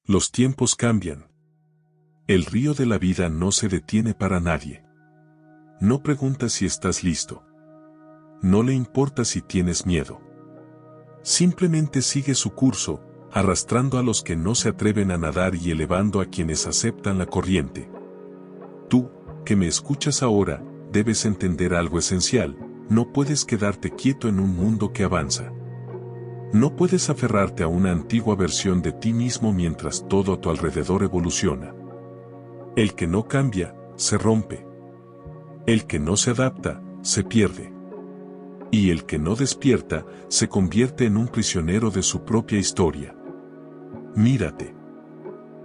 Los tiempos cambian. El río de la vida no se detiene para nadie. No pregunta si estás listo. No le importa si tienes miedo. Simplemente sigue su curso, arrastrando a los que no se atreven a nadar y elevando a quienes aceptan la corriente. Tú, que me escuchas ahora, debes entender algo esencial: no puedes quedarte quieto en un mundo que avanza. No puedes aferrarte a una antigua versión de ti mismo mientras todo a tu alrededor evoluciona. El que no cambia, se rompe. El que no se adapta, se pierde. Y el que no despierta, se convierte en un prisionero de su propia historia. Mírate.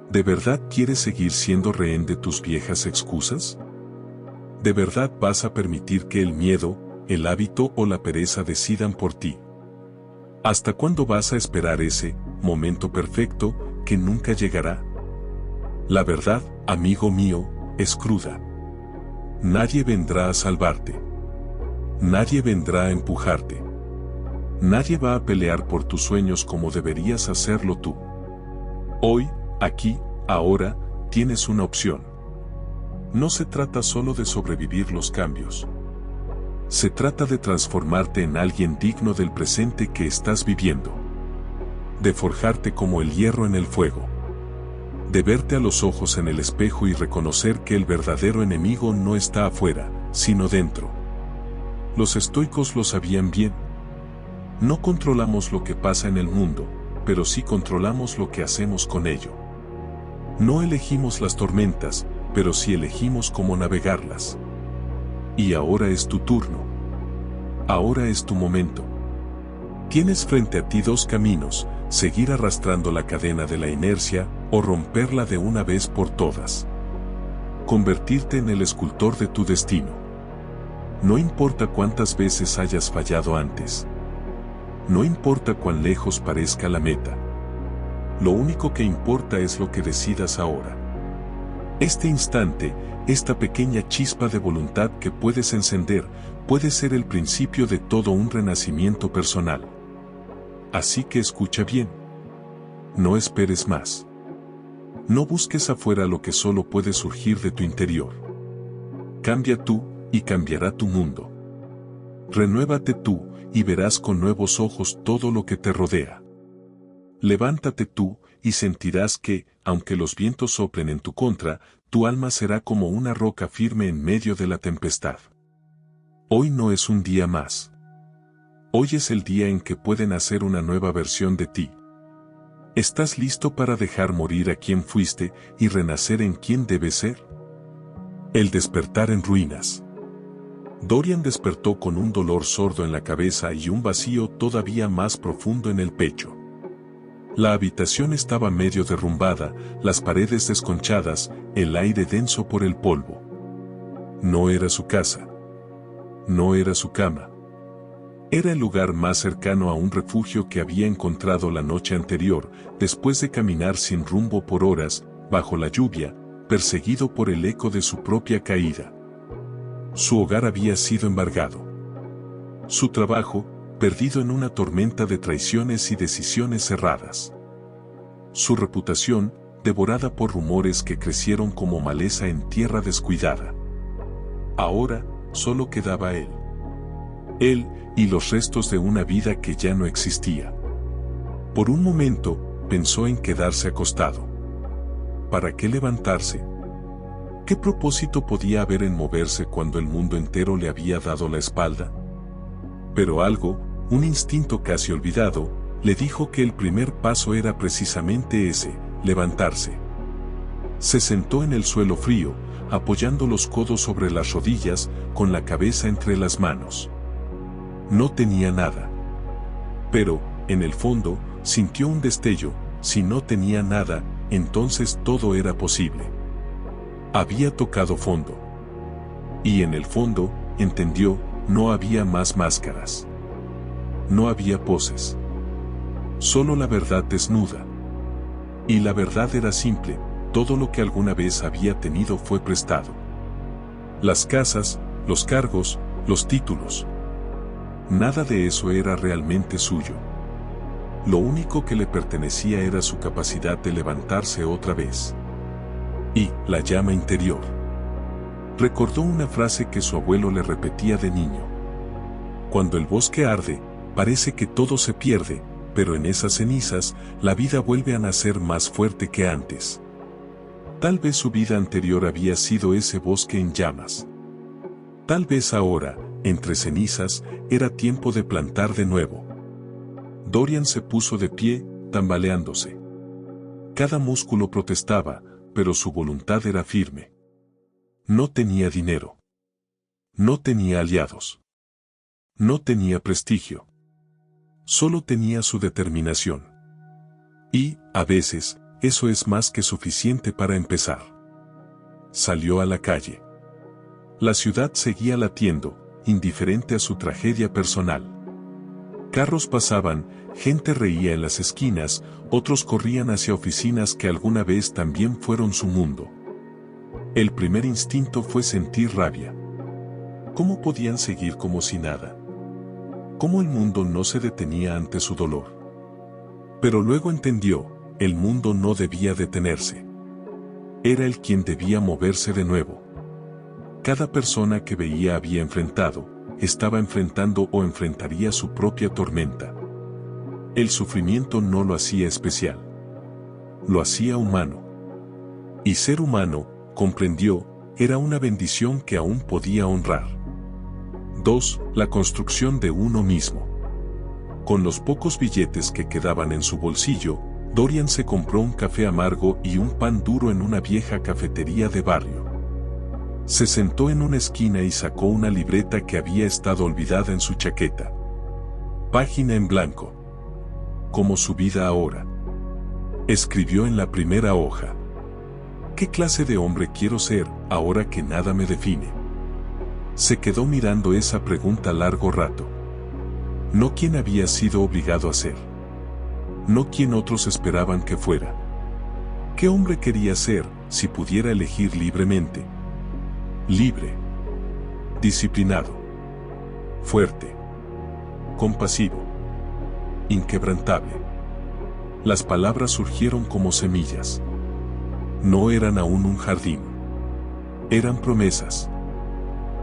¿De verdad quieres seguir siendo rehén de tus viejas excusas? ¿De verdad vas a permitir que el miedo, el hábito o la pereza decidan por ti? ¿Hasta cuándo vas a esperar ese momento perfecto que nunca llegará? La verdad, amigo mío, es cruda. Nadie vendrá a salvarte. Nadie vendrá a empujarte. Nadie va a pelear por tus sueños como deberías hacerlo tú. Hoy, aquí, ahora, tienes una opción. No se trata solo de sobrevivir los cambios. Se trata de transformarte en alguien digno del presente que estás viviendo. De forjarte como el hierro en el fuego. De verte a los ojos en el espejo y reconocer que el verdadero enemigo no está afuera, sino dentro. Los estoicos lo sabían bien. No controlamos lo que pasa en el mundo, pero sí controlamos lo que hacemos con ello. No elegimos las tormentas, pero sí elegimos cómo navegarlas. Y ahora es tu turno. Ahora es tu momento. Tienes frente a ti dos caminos: seguir arrastrando la cadena de la inercia o romperla de una vez por todas. Convertirte en el escultor de tu destino. No importa cuántas veces hayas fallado antes. No importa cuán lejos parezca la meta. Lo único que importa es lo que decidas ahora. Este instante, esta pequeña chispa de voluntad que puedes encender, puede ser el principio de todo un renacimiento personal. Así que escucha bien. No esperes más. No busques afuera lo que solo puede surgir de tu interior. Cambia tú, y cambiará tu mundo. Renuévate tú, y verás con nuevos ojos todo lo que te rodea. Levántate tú, y sentirás que, aunque los vientos soplen en tu contra, tu alma será como una roca firme en medio de la tempestad. Hoy no es un día más. Hoy es el día en que pueden hacer una nueva versión de ti. ¿Estás listo para dejar morir a quien fuiste y renacer en quien debes ser? El despertar en ruinas. Dorian despertó con un dolor sordo en la cabeza y un vacío todavía más profundo en el pecho. La habitación estaba medio derrumbada, las paredes desconchadas, el aire denso por el polvo. No era su casa. No era su cama. Era el lugar más cercano a un refugio que había encontrado la noche anterior, después de caminar sin rumbo por horas, bajo la lluvia, perseguido por el eco de su propia caída. Su hogar había sido embargado. Su trabajo, perdido en una tormenta de traiciones y decisiones erradas. Su reputación, devorada por rumores que crecieron como maleza en tierra descuidada. Ahora, solo quedaba él. Él, y los restos de una vida que ya no existía. Por un momento, pensó en quedarse acostado. ¿Para qué levantarse? ¿Qué propósito podía haber en moverse cuando el mundo entero le había dado la espalda? Pero algo, un instinto casi olvidado, le dijo que el primer paso era precisamente ese: levantarse. Se sentó en el suelo frío, apoyando los codos sobre las rodillas, con la cabeza entre las manos. No tenía nada. Pero, en el fondo, sintió un destello: si no tenía nada, entonces todo era posible. Había tocado fondo. Y en el fondo, entendió, no había más máscaras. No había poses. Solo la verdad desnuda. Y la verdad era simple: todo lo que alguna vez había tenido fue prestado. Las casas, los cargos, los títulos. Nada de eso era realmente suyo. Lo único que le pertenecía era su capacidad de levantarse otra vez. Y la llama interior. Recordó una frase que su abuelo le repetía de niño. Cuando el bosque arde, parece que todo se pierde, pero en esas cenizas, la vida vuelve a nacer más fuerte que antes. Tal vez su vida anterior había sido ese bosque en llamas. Tal vez ahora, entre cenizas, era tiempo de plantar de nuevo. Dorian se puso de pie, tambaleándose. Cada músculo protestaba, pero su voluntad era firme. No tenía dinero. No tenía aliados. No tenía prestigio. Solo tenía su determinación. Y, a veces, eso es más que suficiente para empezar. Salió a la calle. La ciudad seguía latiendo, indiferente a su tragedia personal. Carros pasaban, gente reía en las esquinas, otros corrían hacia oficinas que alguna vez también fueron su mundo. El primer instinto fue sentir rabia. ¿Cómo podían seguir como si nada? ¿Cómo el mundo no se detenía ante su dolor? Pero luego entendió, el mundo no debía detenerse. Era él quien debía moverse de nuevo. Cada persona que veía había enfrentado, estaba enfrentando o enfrentaría su propia tormenta. El sufrimiento no lo hacía especial. Lo hacía humano. Y ser humano, comprendió, era una bendición que aún podía honrar. 2. La construcción de uno mismo. Con los pocos billetes que quedaban en su bolsillo, Dorian se compró un café amargo y un pan duro en una vieja cafetería de barrio. Se sentó en una esquina y sacó una libreta que había estado olvidada en su chaqueta. Página en blanco. Como su vida ahora. Escribió en la primera hoja. ¿Qué clase de hombre quiero ser, ahora que nada me define? Se quedó mirando esa pregunta largo rato. No quién había sido obligado a ser. No quién otros esperaban que fuera. ¿Qué hombre quería ser, si pudiera elegir libremente? Libre. Disciplinado. Fuerte. Compasivo. Inquebrantable. Las palabras surgieron como semillas. No eran aún un jardín. Eran promesas.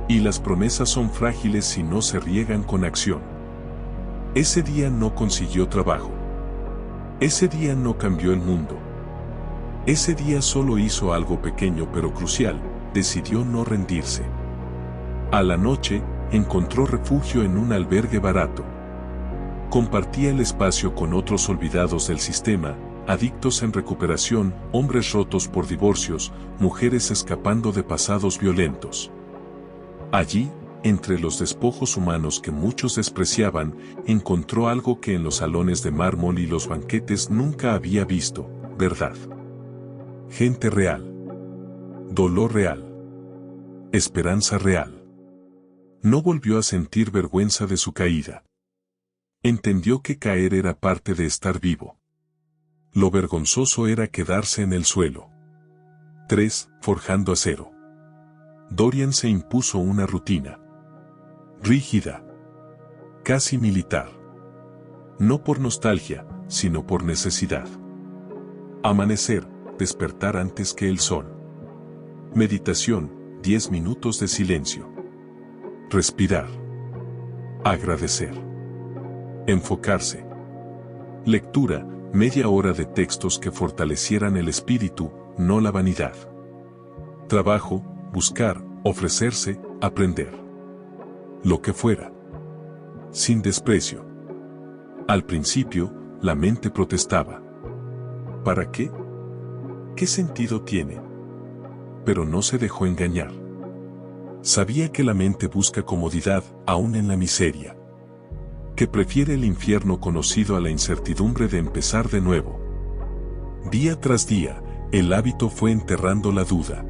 Y las promesas son frágiles si no se riegan con acción. Ese día no consiguió trabajo. Ese día no cambió el mundo. Ese día solo hizo algo pequeño pero crucial, decidió no rendirse. A la noche, encontró refugio en un albergue barato. Compartía el espacio con otros olvidados del sistema, adictos en recuperación, hombres rotos por divorcios, mujeres escapando de pasados violentos. Allí, entre los despojos humanos que muchos despreciaban, encontró algo que en los salones de mármol y los banquetes nunca había visto: verdad. Gente real. Dolor real. Esperanza real. No volvió a sentir vergüenza de su caída. Entendió que caer era parte de estar vivo. Lo vergonzoso era quedarse en el suelo. 3. Forjando acero. Dorian se impuso una rutina. Rígida. Casi militar. No por nostalgia, sino por necesidad. Amanecer, despertar antes que el sol. Meditación, 10 minutos de silencio. Respirar. Agradecer. Enfocarse. Lectura, media hora de textos que fortalecieran el espíritu, no la vanidad. Trabajo, buscar, ofrecerse, aprender. Lo que fuera. Sin desprecio. Al principio, la mente protestaba. ¿Para qué? ¿Qué sentido tiene? Pero no se dejó engañar. Sabía que la mente busca comodidad, aún en la miseria. Que prefiere el infierno conocido a la incertidumbre de empezar de nuevo. Día tras día, el hábito fue enterrando la duda.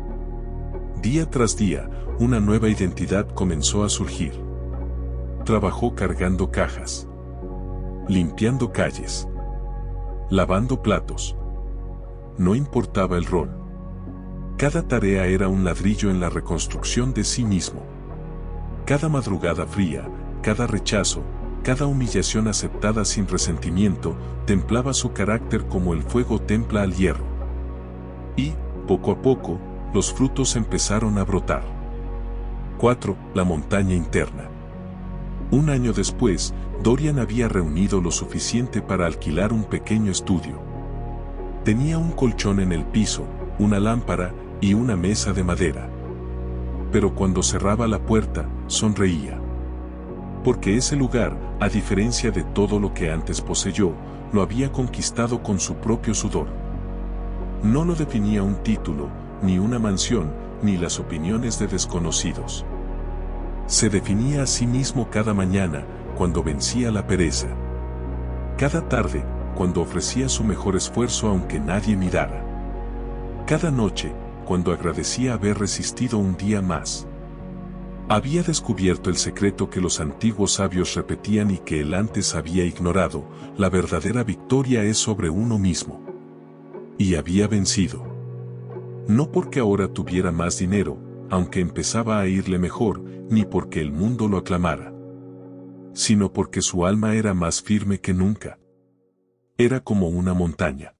Día tras día, una nueva identidad comenzó a surgir. Trabajó cargando cajas. Limpiando calles. Lavando platos. No importaba el rol. Cada tarea era un ladrillo en la reconstrucción de sí mismo. Cada madrugada fría, cada rechazo, Cada humillación aceptada sin resentimiento templaba su carácter como el fuego templa al hierro. Y, poco a poco, los frutos empezaron a brotar. 4. La montaña interna. Un año después, Dorian había reunido lo suficiente para alquilar un pequeño estudio. Tenía un colchón en el piso, una lámpara y una mesa de madera. Pero cuando cerraba la puerta, sonreía. Porque ese lugar, a diferencia de todo lo que antes poseyó, lo había conquistado con su propio sudor. No lo definía un título, ni una mansión, ni las opiniones de desconocidos. Se definía a sí mismo cada mañana, cuando vencía la pereza. Cada tarde, cuando ofrecía su mejor esfuerzo aunque nadie mirara. Cada noche, cuando agradecía haber resistido un día más. Había descubierto el secreto que los antiguos sabios repetían y que él antes había ignorado: la verdadera victoria es sobre uno mismo. Y había vencido. No porque ahora tuviera más dinero, aunque empezaba a irle mejor, ni porque el mundo lo aclamara, sino porque su alma era más firme que nunca. Era como una montaña.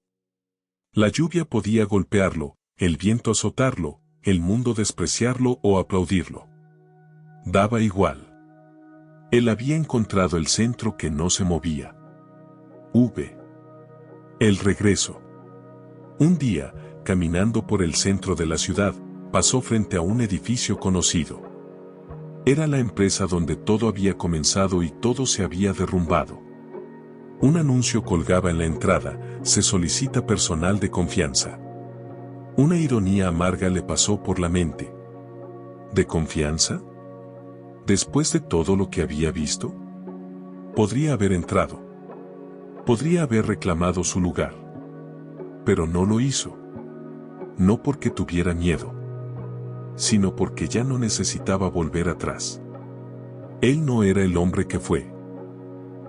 La lluvia podía golpearlo, el viento azotarlo, el mundo despreciarlo o aplaudirlo. Daba igual. Él había encontrado el centro que no se movía. El regreso. Un día, caminando por el centro de la ciudad, pasó frente a un edificio conocido. Era la empresa donde todo había comenzado y todo se había derrumbado. Un anuncio colgaba en la entrada: se solicita personal de confianza. Una ironía amarga le pasó por la mente. ¿De confianza? Después de todo lo que había visto, podría haber entrado. Podría haber reclamado su lugar. Pero no lo hizo. No porque tuviera miedo, sino porque ya no necesitaba volver atrás. Él no era el hombre que fue.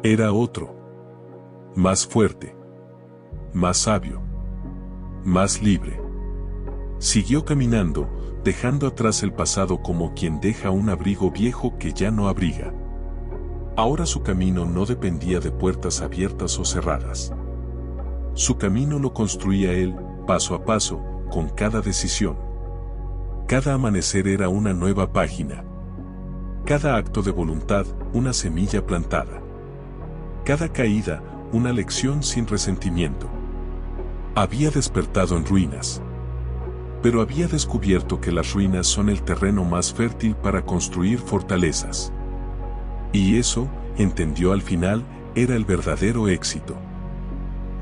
Era otro. Más fuerte. Más sabio. Más libre. Siguió caminando, dejando atrás el pasado como quien deja un abrigo viejo que ya no abriga. Ahora su camino no dependía de puertas abiertas o cerradas. Su camino lo construía él, paso a paso, con cada decisión. Cada amanecer era una nueva página. Cada acto de voluntad, una semilla plantada. Cada caída, una lección sin resentimiento. Había despertado en ruinas. Pero había descubierto que las ruinas son el terreno más fértil para construir fortalezas. Y eso, entendió al final, era el verdadero éxito.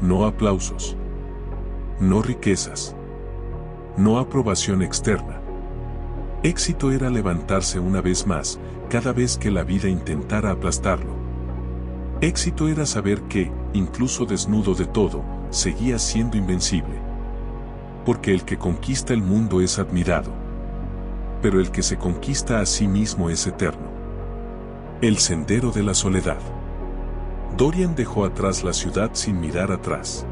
No aplausos. No riquezas. No aprobación externa. Éxito era levantarse una vez más, cada vez que la vida intentara aplastarlo. Éxito era saber que, incluso desnudo de todo, seguía siendo invencible. Porque el que conquista el mundo es admirado. Pero el que se conquista a sí mismo es eterno. El sendero de la soledad. Dorian dejó atrás la ciudad sin mirar atrás.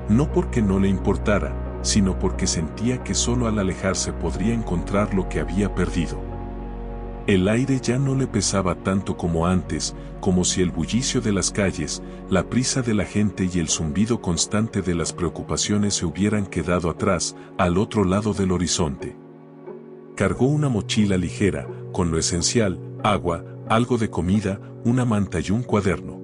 No porque no le importara, sino porque sentía que solo al alejarse podría encontrar lo que había perdido. El aire ya no le pesaba tanto como antes, como si el bullicio de las calles, la prisa de la gente y el zumbido constante de las preocupaciones se hubieran quedado atrás, al otro lado del horizonte. Cargó una mochila ligera, con lo esencial: agua, algo de comida, una manta y un cuaderno.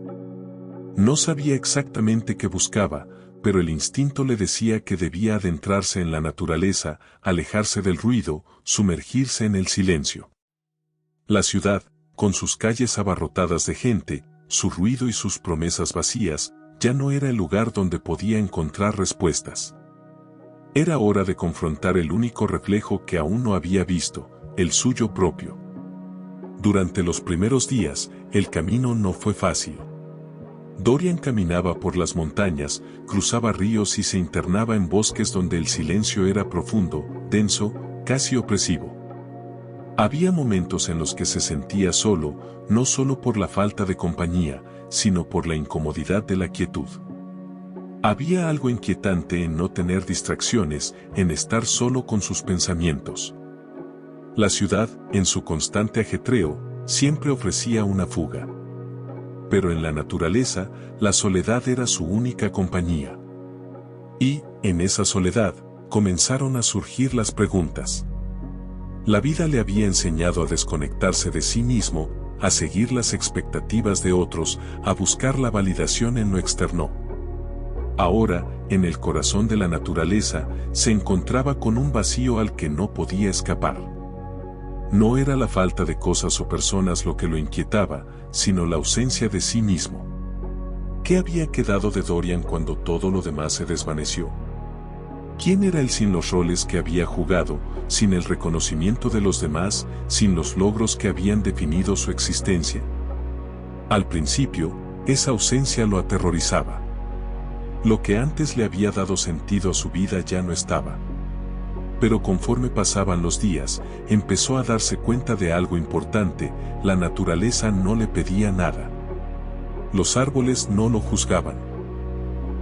No sabía exactamente qué buscaba, pero el instinto le decía que debía adentrarse en la naturaleza, alejarse del ruido, sumergirse en el silencio. La ciudad, con sus calles abarrotadas de gente, su ruido y sus promesas vacías, ya no era el lugar donde podía encontrar respuestas. Era hora de confrontar el único reflejo que aún no había visto, el suyo propio. Durante los primeros días, el camino no fue fácil. Dorian caminaba por las montañas, cruzaba ríos y se internaba en bosques donde el silencio era profundo, denso, casi opresivo. Había momentos en los que se sentía solo, no solo por la falta de compañía, sino por la incomodidad de la quietud. Había algo inquietante en no tener distracciones, en estar solo con sus pensamientos. La ciudad, en su constante ajetreo, siempre ofrecía una fuga. pero en la naturaleza, la soledad era su única compañía. Y, en esa soledad, comenzaron a surgir las preguntas. La vida le había enseñado a desconectarse de sí mismo, a seguir las expectativas de otros, a buscar la validación en lo externo. Ahora, en el corazón de la naturaleza, se encontraba con un vacío al que no podía escapar. No era la falta de cosas o personas lo que lo inquietaba, sino la ausencia de sí mismo. ¿Qué había quedado de Dorian cuando todo lo demás se desvaneció? ¿Quién era él sin los roles que había jugado, sin el reconocimiento de los demás, sin los logros que habían definido su existencia? Al principio, esa ausencia lo aterrorizaba. Lo que antes le había dado sentido a su vida ya no estaba. Pero conforme pasaban los días, empezó a darse cuenta de algo importante: la naturaleza no le pedía nada. Los árboles no lo juzgaban.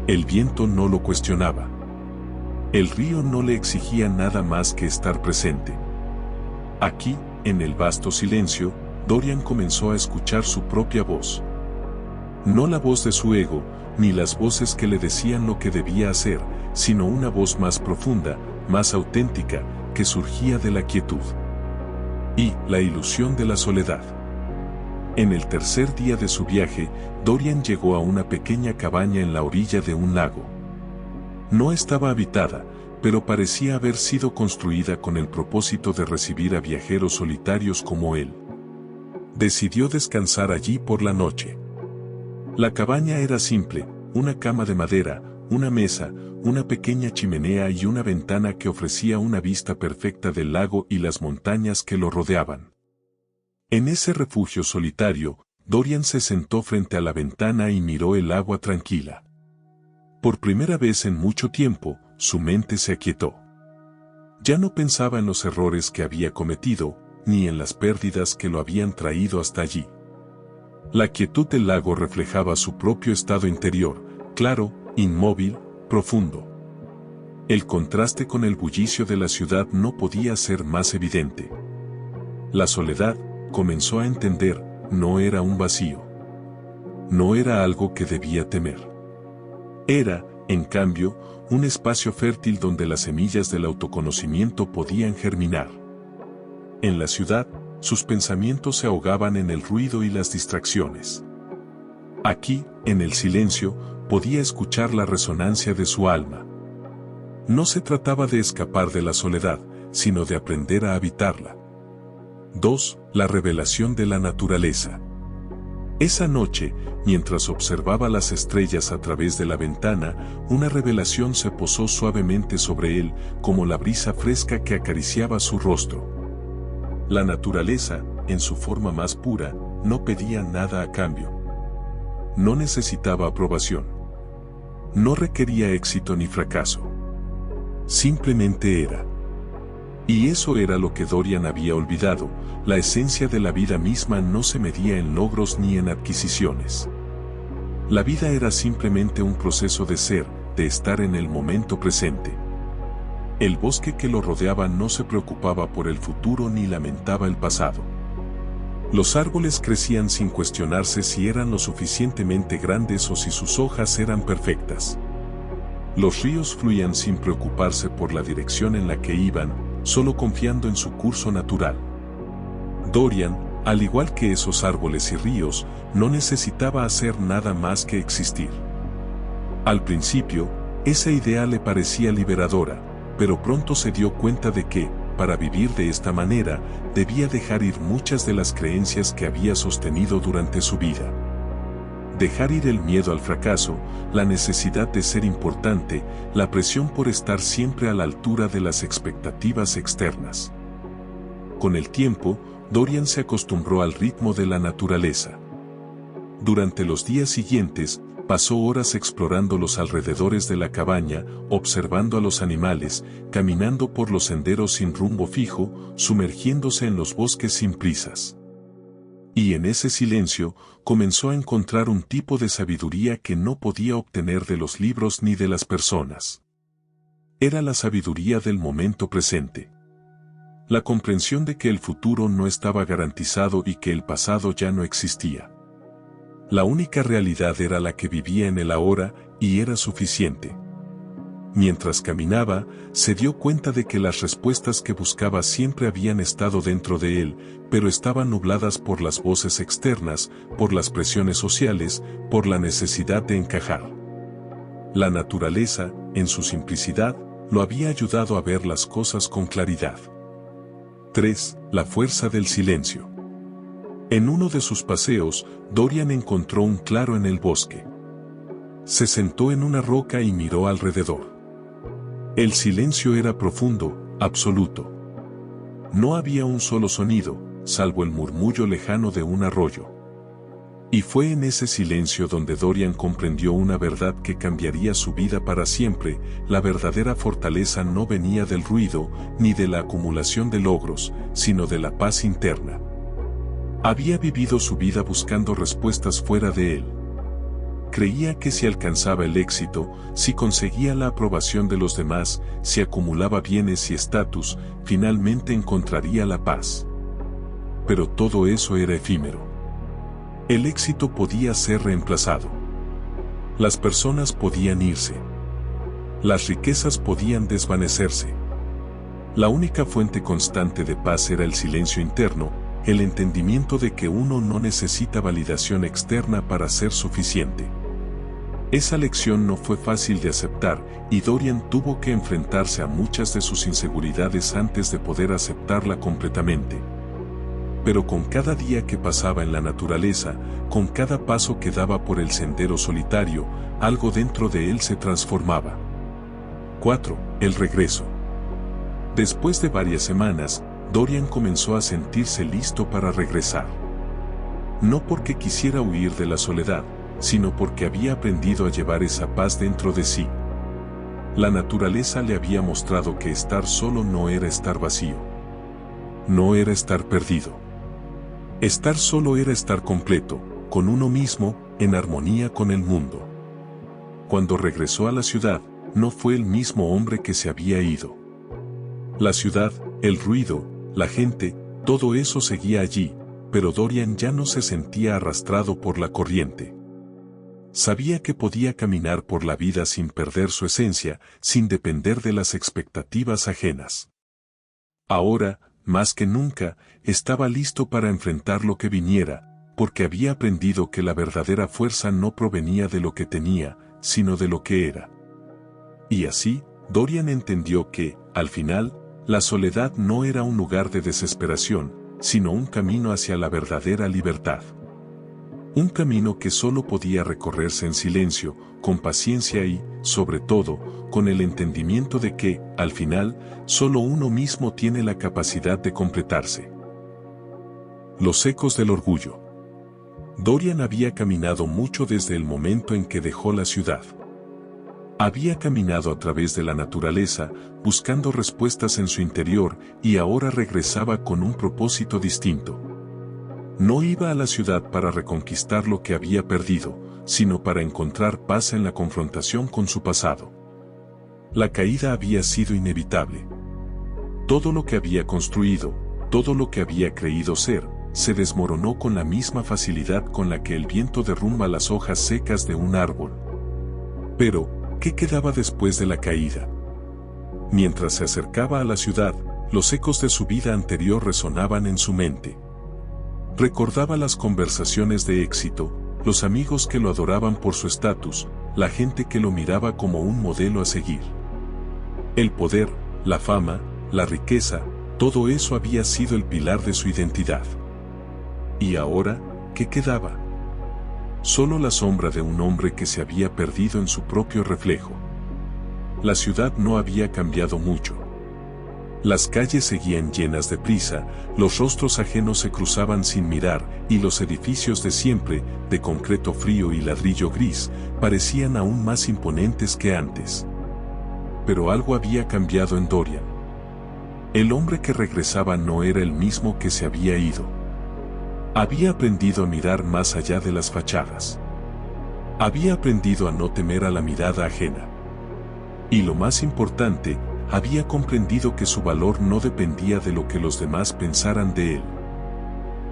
El viento no lo cuestionaba. El río no le exigía nada más que estar presente. Aquí, en el vasto silencio, Dorian comenzó a escuchar su propia voz. No la voz de su ego, ni las voces que le decían lo que debía hacer, sino una voz más profunda, más auténtica, que surgía de la quietud y la ilusión de la soledad. En el tercer día de su viaje, Dorian llegó a una pequeña cabaña en la orilla de un lago. No estaba habitada, pero parecía haber sido construida con el propósito de recibir a viajeros solitarios como él. Decidió descansar allí por la noche. La cabaña era simple: una cama de madera, una mesa, una pequeña chimenea y una ventana que ofrecía una vista perfecta del lago y las montañas que lo rodeaban. En ese refugio solitario, Dorian se sentó frente a la ventana y miró el agua tranquila. Por primera vez en mucho tiempo, su mente se aquietó. Ya no pensaba en los errores que había cometido, ni en las pérdidas que lo habían traído hasta allí. La quietud del lago reflejaba su propio estado interior, claro, inmóvil, profundo. El contraste con el bullicio de la ciudad no podía ser más evidente. La soledad, comenzó a entender, no era un vacío. No era algo que debía temer. Era, en cambio, un espacio fértil donde las semillas del autoconocimiento podían germinar. En la ciudad, sus pensamientos se ahogaban en el ruido y las distracciones. Aquí, en el silencio, podía escuchar la resonancia de su alma. No se trataba de escapar de la soledad, sino de aprender a habitarla. 2. La revelación de la naturaleza. Esa noche, mientras observaba las estrellas a través de la ventana, una revelación se posó suavemente sobre él, como la brisa fresca que acariciaba su rostro. La naturaleza, en su forma más pura, no pedía nada a cambio. No necesitaba aprobación. No requería éxito ni fracaso. Simplemente era. Y eso era lo que Dorian había olvidado: la esencia de la vida misma no se medía en logros ni en adquisiciones. La vida era simplemente un proceso de ser, de estar en el momento presente. El bosque que lo rodeaba no se preocupaba por el futuro ni lamentaba el pasado. Los árboles crecían sin cuestionarse si eran lo suficientemente grandes o si sus hojas eran perfectas. Los ríos fluían sin preocuparse por la dirección en la que iban, solo confiando en su curso natural. Dorian, al igual que esos árboles y ríos, no necesitaba hacer nada más que existir. Al principio, esa idea le parecía liberadora, pero pronto se dio cuenta de que, para vivir de esta manera, debía dejar ir muchas de las creencias que había sostenido durante su vida. Dejar ir el miedo al fracaso, la necesidad de ser importante, la presión por estar siempre a la altura de las expectativas externas. Con el tiempo, Dorian se acostumbró al ritmo de la naturaleza. Durante los días siguientes, pasó horas explorando los alrededores de la cabaña, observando a los animales, caminando por los senderos sin rumbo fijo, sumergiéndose en los bosques sin prisas. Y en ese silencio, comenzó a encontrar un tipo de sabiduría que no podía obtener de los libros ni de las personas. Era la sabiduría del momento presente. La comprensión de que el futuro no estaba garantizado y que el pasado ya no existía. La única realidad era la que vivía en el ahora, y era suficiente. Mientras caminaba, se dio cuenta de que las respuestas que buscaba siempre habían estado dentro de él, pero estaban nubladas por las voces externas, por las presiones sociales, por la necesidad de encajar. La naturaleza, en su simplicidad, lo había ayudado a ver las cosas con claridad. 3. La fuerza del silencio. En uno de sus paseos, Dorian encontró un claro en el bosque. Se sentó en una roca y miró alrededor. El silencio era profundo, absoluto. No había un solo sonido, salvo el murmullo lejano de un arroyo. Y fue en ese silencio donde Dorian comprendió una verdad que cambiaría su vida para siempre: la verdadera fortaleza no venía del ruido, ni de la acumulación de logros, sino de la paz interna. Había vivido su vida buscando respuestas fuera de él. Creía que si alcanzaba el éxito, si conseguía la aprobación de los demás, si acumulaba bienes y estatus, finalmente encontraría la paz. Pero todo eso era efímero. El éxito podía ser reemplazado. Las personas podían irse. Las riquezas podían desvanecerse. La única fuente constante de paz era el silencio interno, el entendimiento de que uno no necesita validación externa para ser suficiente. Esa lección no fue fácil de aceptar, y Dorian tuvo que enfrentarse a muchas de sus inseguridades antes de poder aceptarla completamente. Pero con cada día que pasaba en la naturaleza, con cada paso que daba por el sendero solitario, algo dentro de él se transformaba. 4. El regreso. Después de varias semanas, Dorian comenzó a sentirse listo para regresar. No porque quisiera huir de la soledad, sino porque había aprendido a llevar esa paz dentro de sí. La naturaleza le había mostrado que estar solo no era estar vacío. No era estar perdido. Estar solo era estar completo, con uno mismo, en armonía con el mundo. Cuando regresó a la ciudad, no fue el mismo hombre que se había ido. La ciudad, el ruido, la gente, todo eso seguía allí, pero Dorian ya no se sentía arrastrado por la corriente. Sabía que podía caminar por la vida sin perder su esencia, sin depender de las expectativas ajenas. Ahora, más que nunca, estaba listo para enfrentar lo que viniera, porque había aprendido que la verdadera fuerza no provenía de lo que tenía, sino de lo que era. Y así, Dorian entendió que, al final, la soledad no era un lugar de desesperación, sino un camino hacia la verdadera libertad. Un camino que solo podía recorrerse en silencio, con paciencia y, sobre todo, con el entendimiento de que, al final, solo uno mismo tiene la capacidad de completarse. Los ecos del orgullo. Dorian había caminado mucho desde el momento en que dejó la ciudad. Había caminado a través de la naturaleza, buscando respuestas en su interior, y ahora regresaba con un propósito distinto. No iba a la ciudad para reconquistar lo que había perdido, sino para encontrar paz en la confrontación con su pasado. La caída había sido inevitable. Todo lo que había construido, todo lo que había creído ser, se desmoronó con la misma facilidad con la que el viento derrumba las hojas secas de un árbol. Pero, ¿qué quedaba después de la caída? Mientras se acercaba a la ciudad, los ecos de su vida anterior resonaban en su mente. Recordaba las conversaciones de éxito, los amigos que lo adoraban por su estatus, la gente que lo miraba como un modelo a seguir. El poder, la fama, la riqueza, todo eso había sido el pilar de su identidad. ¿Y ahora, qué quedaba? Solo la sombra de un hombre que se había perdido en su propio reflejo. La ciudad no había cambiado mucho. Las calles seguían llenas de prisa, los rostros ajenos se cruzaban sin mirar, y los edificios de siempre, de concreto frío y ladrillo gris, parecían aún más imponentes que antes. Pero algo había cambiado en Dorian. El hombre que regresaba no era el mismo que se había ido. Había aprendido a mirar más allá de las fachadas. Había aprendido a no temer a la mirada ajena. Y lo más importante, había comprendido que su valor no dependía de lo que los demás pensaran de él.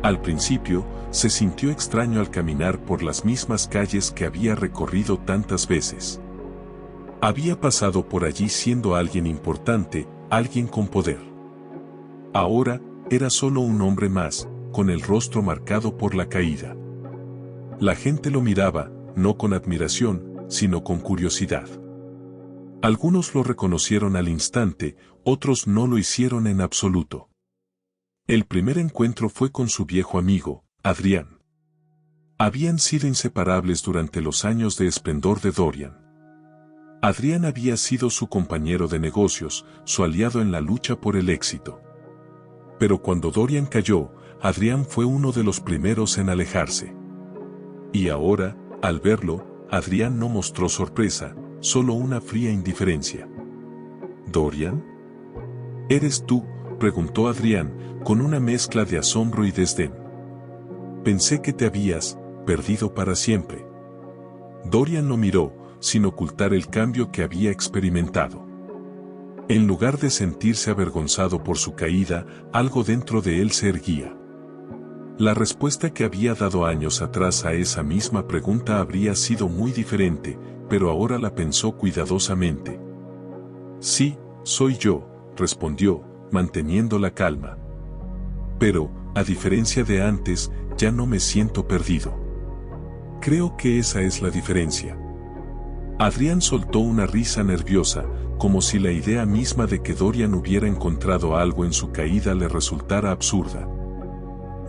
Al principio, se sintió extraño al caminar por las mismas calles que había recorrido tantas veces. Había pasado por allí siendo alguien importante, alguien con poder. Ahora, era solo un hombre más, con el rostro marcado por la caída. La gente lo miraba, no con admiración, sino con curiosidad. Algunos lo reconocieron al instante, otros no lo hicieron en absoluto. El primer encuentro fue con su viejo amigo, Adrián. Habían sido inseparables durante los años de esplendor de Dorian. Adrián había sido su compañero de negocios, su aliado en la lucha por el éxito. Pero cuando Dorian cayó, Adrián fue uno de los primeros en alejarse. Y ahora, al verlo, Adrián no mostró sorpresa, solo una fría indiferencia. ¿Dorian? ¿Eres tú?, preguntó Adrián, con una mezcla de asombro y desdén. Pensé que te habías perdido para siempre. Dorian lo miró, sin ocultar el cambio que había experimentado. En lugar de sentirse avergonzado por su caída, algo dentro de él se erguía. La respuesta que había dado años atrás a esa misma pregunta habría sido muy diferente, pero ahora la pensó cuidadosamente. Sí, soy yo, respondió, manteniendo la calma. Pero, a diferencia de antes, ya no me siento perdido. Creo que esa es la diferencia. Adrián soltó una risa nerviosa, como si la idea misma de que Dorian hubiera encontrado algo en su caída le resultara absurda.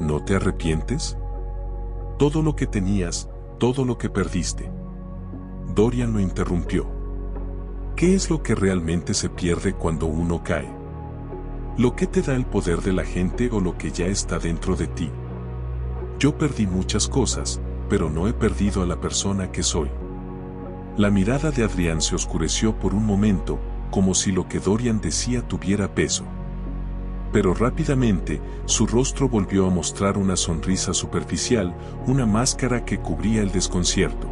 ¿No te arrepientes? Todo lo que tenías, todo lo que perdiste. Dorian lo interrumpió. ¿Qué es lo que realmente se pierde cuando uno cae? ¿Lo que te da el poder de la gente o lo que ya está dentro de ti? Yo perdí muchas cosas, pero no he perdido a la persona que soy. La mirada de Adrián se oscureció por un momento, como si lo que Dorian decía tuviera peso. Pero rápidamente, su rostro volvió a mostrar una sonrisa superficial, una máscara que cubría el desconcierto.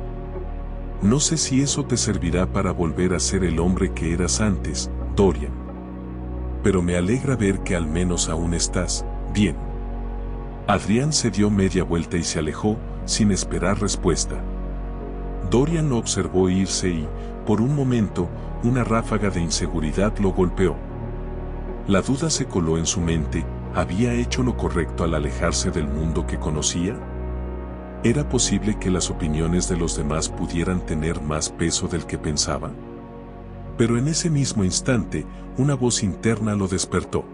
No sé si eso te servirá para volver a ser el hombre que eras antes, Dorian. Pero me alegra ver que al menos aún estás bien. Adrián se dio media vuelta y se alejó, sin esperar respuesta. Dorian lo observó irse y, por un momento, una ráfaga de inseguridad lo golpeó. La duda se coló en su mente, ¿había hecho lo correcto al alejarse del mundo que conocía? ¿Era posible que las opiniones de los demás pudieran tener más peso del que pensaban? Pero en ese mismo instante, una voz interna lo despertó.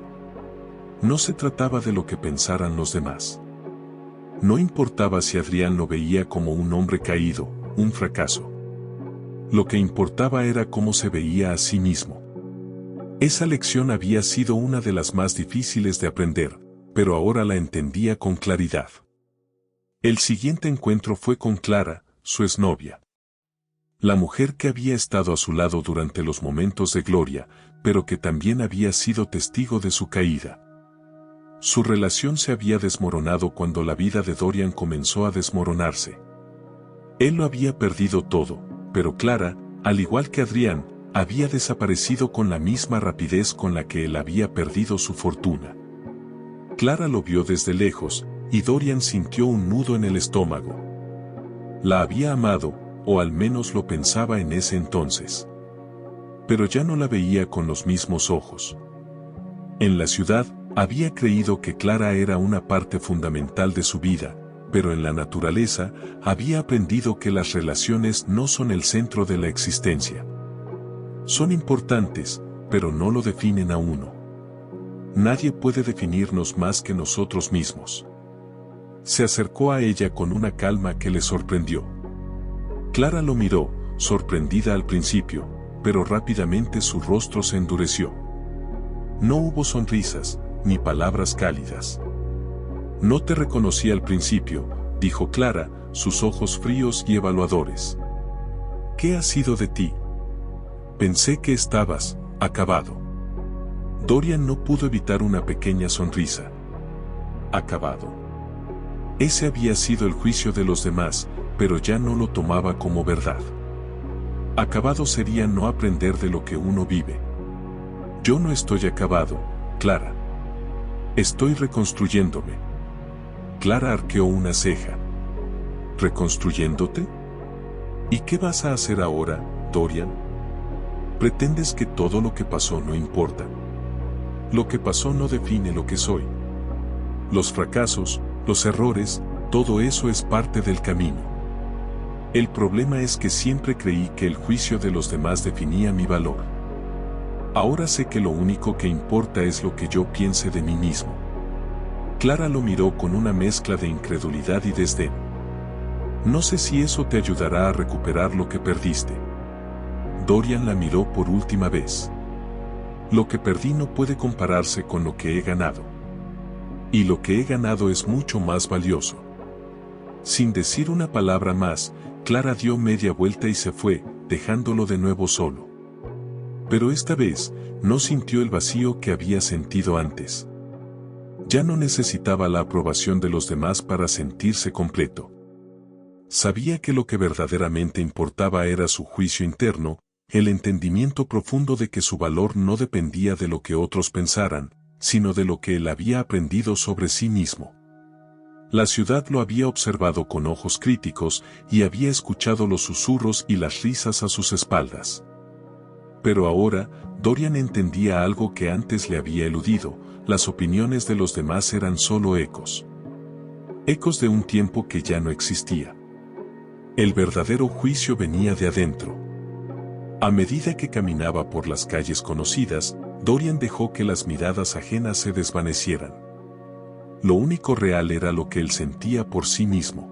No se trataba de lo que pensaran los demás. No importaba si Adrián lo veía como un hombre caído, un fracaso. Lo que importaba era cómo se veía a sí mismo. Esa lección había sido una de las más difíciles de aprender, pero ahora la entendía con claridad. El siguiente encuentro fue con Clara, su exnovia. La mujer que había estado a su lado durante los momentos de gloria, pero que también había sido testigo de su caída. Su relación se había desmoronado cuando la vida de Dorian comenzó a desmoronarse. Él lo había perdido todo, pero Clara, al igual que Adrián, había desaparecido con la misma rapidez con la que él había perdido su fortuna. Clara lo vio desde lejos, y Dorian sintió un nudo en el estómago. La había amado, o al menos lo pensaba en ese entonces. Pero ya no la veía con los mismos ojos. En la ciudad, había creído que Clara era una parte fundamental de su vida, pero en la naturaleza, había aprendido que las relaciones no son el centro de la existencia. Son importantes, pero no lo definen a uno. Nadie puede definirnos más que nosotros mismos. Se acercó a ella con una calma que le sorprendió. Clara lo miró, sorprendida al principio, pero rápidamente su rostro se endureció. No hubo sonrisas, ni palabras cálidas. No te reconocí al principio, dijo Clara, sus ojos fríos y evaluadores. ¿Qué ha sido de ti? Pensé que estabas acabado. Dorian no pudo evitar una pequeña sonrisa. ¿Acabado? Ese había sido el juicio de los demás, pero ya no lo tomaba como verdad. Acabado sería no aprender de lo que uno vive. Yo no estoy acabado, Clara. Estoy reconstruyéndome. Clara arqueó una ceja. ¿Reconstruyéndote? ¿Y qué vas a hacer ahora, Dorian? ¿Pretendes que todo lo que pasó no importa? Lo que pasó no define lo que soy. Los fracasos, los errores, todo eso es parte del camino. El problema es que siempre creí que el juicio de los demás definía mi valor. Ahora sé que lo único que importa es lo que yo piense de mí mismo. Clara lo miró con una mezcla de incredulidad y desdén. No sé si eso te ayudará a recuperar lo que perdiste. Dorian la miró por última vez. Lo que perdí no puede compararse con lo que he ganado. Y lo que he ganado es mucho más valioso. Sin decir una palabra más, Clara dio media vuelta y se fue, dejándolo de nuevo solo. Pero esta vez, no sintió el vacío que había sentido antes. Ya no necesitaba la aprobación de los demás para sentirse completo. Sabía que lo que verdaderamente importaba era su juicio interno, el entendimiento profundo de que su valor no dependía de lo que otros pensaran, sino de lo que él había aprendido sobre sí mismo. La ciudad lo había observado con ojos críticos y había escuchado los susurros y las risas a sus espaldas. Pero ahora, Dorian entendía algo que antes le había eludido: las opiniones de los demás eran solo ecos. Ecos de un tiempo que ya no existía. El verdadero juicio venía de adentro. A medida que caminaba por las calles conocidas, Dorian dejó que las miradas ajenas se desvanecieran. Lo único real era lo que él sentía por sí mismo.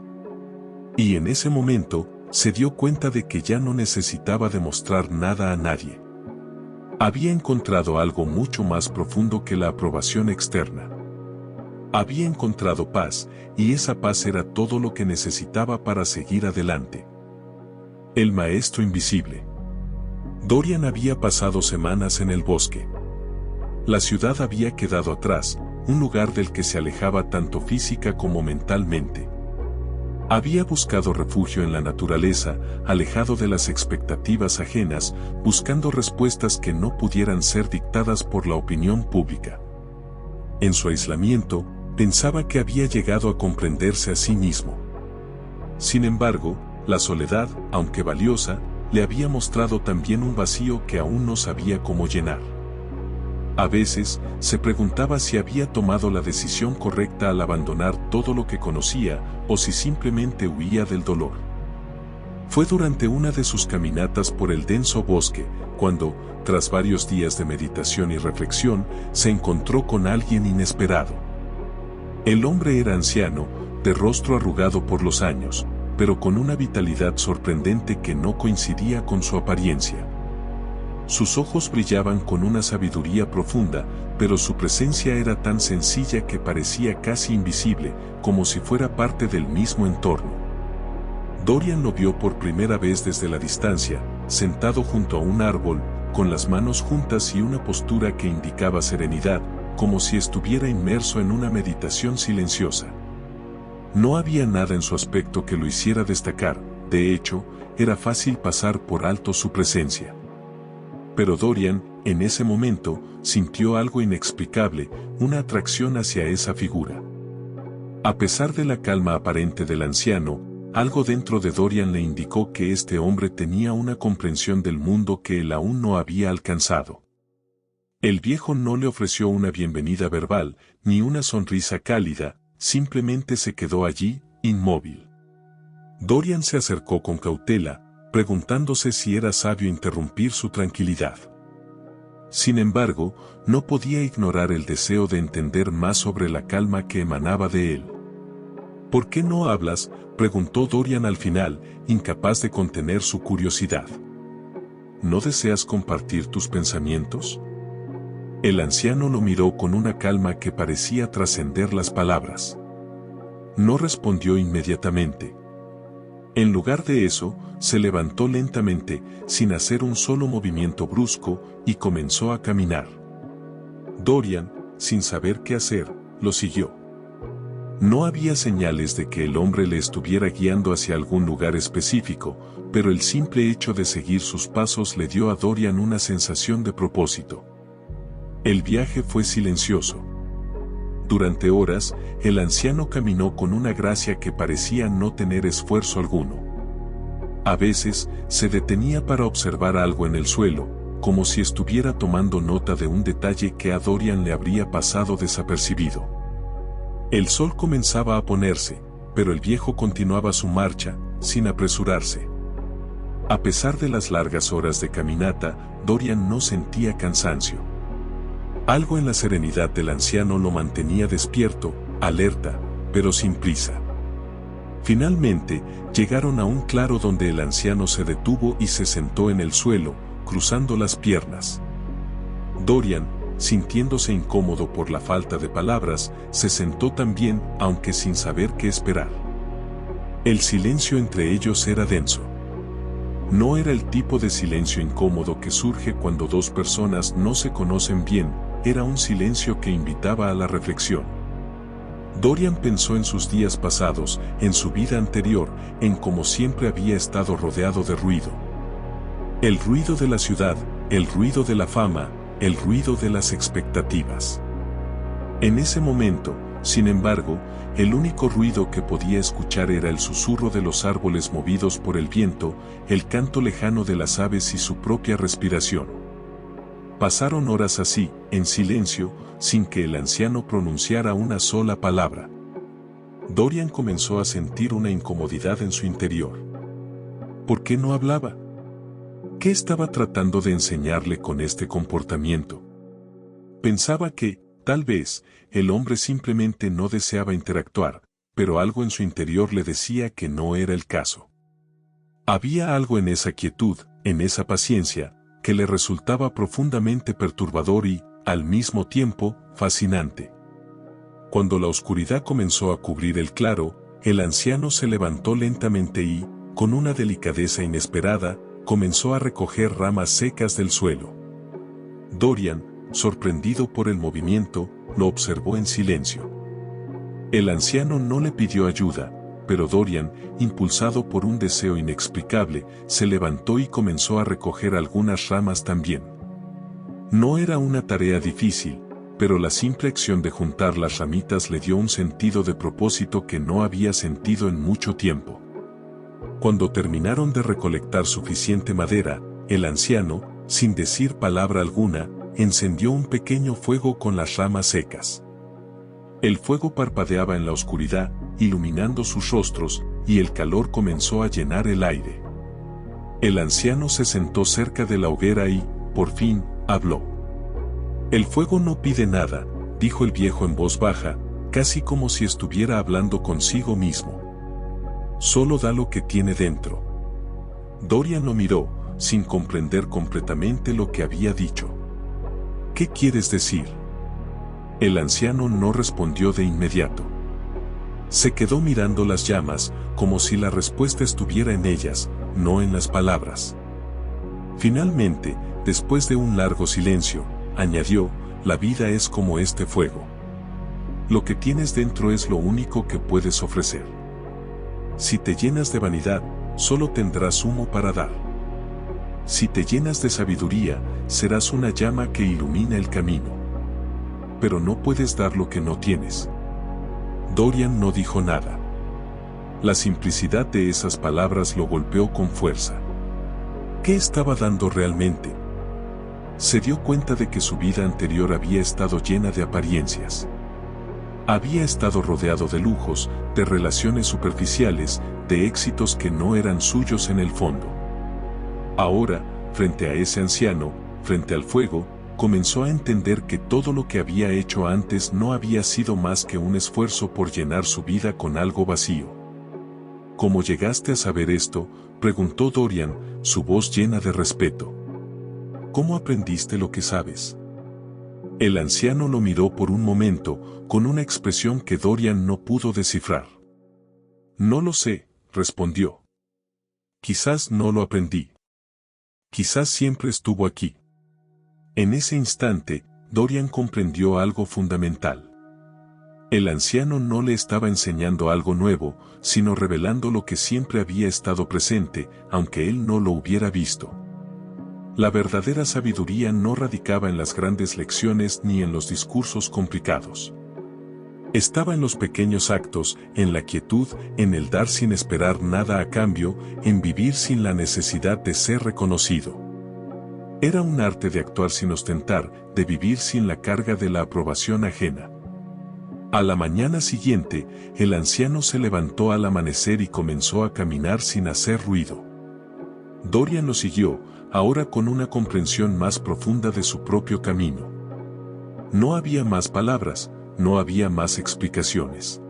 Y en ese momento, se dio cuenta de que ya no necesitaba demostrar nada a nadie. Había encontrado algo mucho más profundo que la aprobación externa. Había encontrado paz, y esa paz era todo lo que necesitaba para seguir adelante. El maestro invisible. Dorian había pasado semanas en el bosque. La ciudad había quedado atrás, un lugar del que se alejaba tanto física como mentalmente. Había buscado refugio en la naturaleza, alejado de las expectativas ajenas, buscando respuestas que no pudieran ser dictadas por la opinión pública. En su aislamiento, pensaba que había llegado a comprenderse a sí mismo. Sin embargo, la soledad, aunque valiosa, le había mostrado también un vacío que aún no sabía cómo llenar. A veces, se preguntaba si había tomado la decisión correcta al abandonar todo lo que conocía, o si simplemente huía del dolor. Fue durante una de sus caminatas por el denso bosque, cuando, tras varios días de meditación y reflexión, se encontró con alguien inesperado. El hombre era anciano, de rostro arrugado por los años, pero con una vitalidad sorprendente que no coincidía con su apariencia. Sus ojos brillaban con una sabiduría profunda, pero su presencia era tan sencilla que parecía casi invisible, como si fuera parte del mismo entorno. Dorian lo vio por primera vez desde la distancia, sentado junto a un árbol, con las manos juntas y una postura que indicaba serenidad, como si estuviera inmerso en una meditación silenciosa. No había nada en su aspecto que lo hiciera destacar, de hecho, era fácil pasar por alto su presencia. Pero Dorian, en ese momento, sintió algo inexplicable, una atracción hacia esa figura. A pesar de la calma aparente del anciano, algo dentro de Dorian le indicó que este hombre tenía una comprensión del mundo que él aún no había alcanzado. El viejo no le ofreció una bienvenida verbal, ni una sonrisa cálida, simplemente se quedó allí, inmóvil. Dorian se acercó con cautela, preguntándose si era sabio interrumpir su tranquilidad. Sin embargo, no podía ignorar el deseo de entender más sobre la calma que emanaba de él. ¿Por qué no hablas?, preguntó Dorian al final, incapaz de contener su curiosidad. ¿No deseas compartir tus pensamientos? El anciano lo miró con una calma que parecía trascender las palabras. No respondió inmediatamente. En lugar de eso, se levantó lentamente, sin hacer un solo movimiento brusco, y comenzó a caminar. Dorian, sin saber qué hacer, lo siguió. No había señales de que el hombre le estuviera guiando hacia algún lugar específico, pero el simple hecho de seguir sus pasos le dio a Dorian una sensación de propósito. El viaje fue silencioso. Durante horas, el anciano caminó con una gracia que parecía no tener esfuerzo alguno. A veces, se detenía para observar algo en el suelo, como si estuviera tomando nota de un detalle que a Dorian le habría pasado desapercibido. El sol comenzaba a ponerse, pero el viejo continuaba su marcha, sin apresurarse. A pesar de las largas horas de caminata, Dorian no sentía cansancio. Algo en la serenidad del anciano lo mantenía despierto, alerta, pero sin prisa. Finalmente, llegaron a un claro donde el anciano se detuvo y se sentó en el suelo, cruzando las piernas. Dorian, sintiéndose incómodo por la falta de palabras, se sentó también, aunque sin saber qué esperar. El silencio entre ellos era denso. No era el tipo de silencio incómodo que surge cuando dos personas no se conocen bien, era un silencio que invitaba a la reflexión. Dorian pensó en sus días pasados, en su vida anterior, en cómo siempre había estado rodeado de ruido. El ruido de la ciudad, el ruido de la fama, el ruido de las expectativas. En ese momento, sin embargo, el único ruido que podía escuchar era el susurro de los árboles movidos por el viento, el canto lejano de las aves y su propia respiración. Pasaron horas así, en silencio, sin que el anciano pronunciara una sola palabra. Dorian comenzó a sentir una incomodidad en su interior. ¿Por qué no hablaba? ¿Qué estaba tratando de enseñarle con este comportamiento? Pensaba que, tal vez, el hombre simplemente no deseaba interactuar, pero algo en su interior le decía que no era el caso. Había algo en esa quietud, en esa paciencia, que le resultaba profundamente perturbador y, al mismo tiempo, fascinante. Cuando la oscuridad comenzó a cubrir el claro, el anciano se levantó lentamente y, con una delicadeza inesperada, comenzó a recoger ramas secas del suelo. Dorian, sorprendido por el movimiento, lo observó en silencio. El anciano no le pidió ayuda, pero Dorian, impulsado por un deseo inexplicable, se levantó y comenzó a recoger algunas ramas también. No era una tarea difícil, pero la simple acción de juntar las ramitas le dio un sentido de propósito que no había sentido en mucho tiempo. Cuando terminaron de recolectar suficiente madera, el anciano, sin decir palabra alguna, encendió un pequeño fuego con las ramas secas. El fuego parpadeaba en la oscuridad, iluminando sus rostros, y el calor comenzó a llenar el aire. El anciano se sentó cerca de la hoguera y, por fin, habló. «El fuego no pide nada», dijo el viejo en voz baja, casi como si estuviera hablando consigo mismo. «Solo da lo que tiene dentro». Dorian lo miró, sin comprender completamente lo que había dicho. «¿Qué quieres decir?». El anciano no respondió de inmediato. Se quedó mirando las llamas, como si la respuesta estuviera en ellas, no en las palabras. Finalmente, después de un largo silencio, añadió, «La vida es como este fuego. Lo que tienes dentro es lo único que puedes ofrecer. Si te llenas de vanidad, solo tendrás humo para dar. Si te llenas de sabiduría, serás una llama que ilumina el camino. Pero no puedes dar lo que no tienes». Dorian no dijo nada. La simplicidad de esas palabras lo golpeó con fuerza. ¿Qué estaba dando realmente? Se dio cuenta de que su vida anterior había estado llena de apariencias. Había estado rodeado de lujos, de relaciones superficiales, de éxitos que no eran suyos en el fondo. Ahora, frente a ese anciano, frente al fuego, comenzó a entender que todo lo que había hecho antes no había sido más que un esfuerzo por llenar su vida con algo vacío. «¿Cómo llegaste a saber esto?», preguntó Dorian, su voz llena de respeto. «¿Cómo aprendiste lo que sabes?». El anciano lo miró por un momento, con una expresión que Dorian no pudo descifrar. «No lo sé», respondió. «Quizás no lo aprendí. Quizás siempre estuvo aquí». En ese instante, Dorian comprendió algo fundamental. El anciano no le estaba enseñando algo nuevo, sino revelando lo que siempre había estado presente, aunque él no lo hubiera visto. La verdadera sabiduría no radicaba en las grandes lecciones ni en los discursos complicados. Estaba en los pequeños actos, en la quietud, en el dar sin esperar nada a cambio, en vivir sin la necesidad de ser reconocido. Era un arte de actuar sin ostentar, de vivir sin la carga de la aprobación ajena. A la mañana siguiente, el anciano se levantó al amanecer y comenzó a caminar sin hacer ruido. Dorian lo siguió, ahora con una comprensión más profunda de su propio camino. No había más palabras, no había más explicaciones.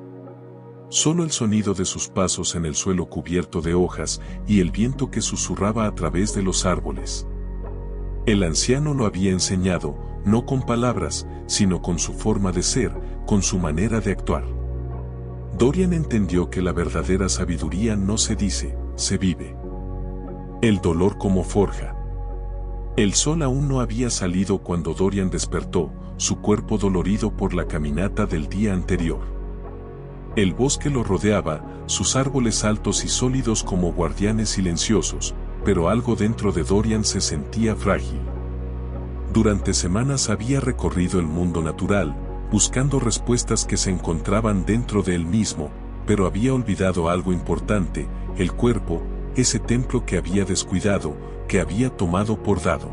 Solo el sonido de sus pasos en el suelo cubierto de hojas y el viento que susurraba a través de los árboles. El anciano lo había enseñado, no con palabras, sino con su forma de ser, con su manera de actuar. Dorian entendió que la verdadera sabiduría no se dice, se vive. El dolor como forja. El sol aún no había salido cuando Dorian despertó, su cuerpo dolorido por la caminata del día anterior. El bosque lo rodeaba, sus árboles altos y sólidos como guardianes silenciosos, pero algo dentro de Dorian se sentía frágil. Durante semanas había recorrido el mundo natural, buscando respuestas que se encontraban dentro de él mismo, pero había olvidado algo importante, el cuerpo, ese templo que había descuidado, que había tomado por dado.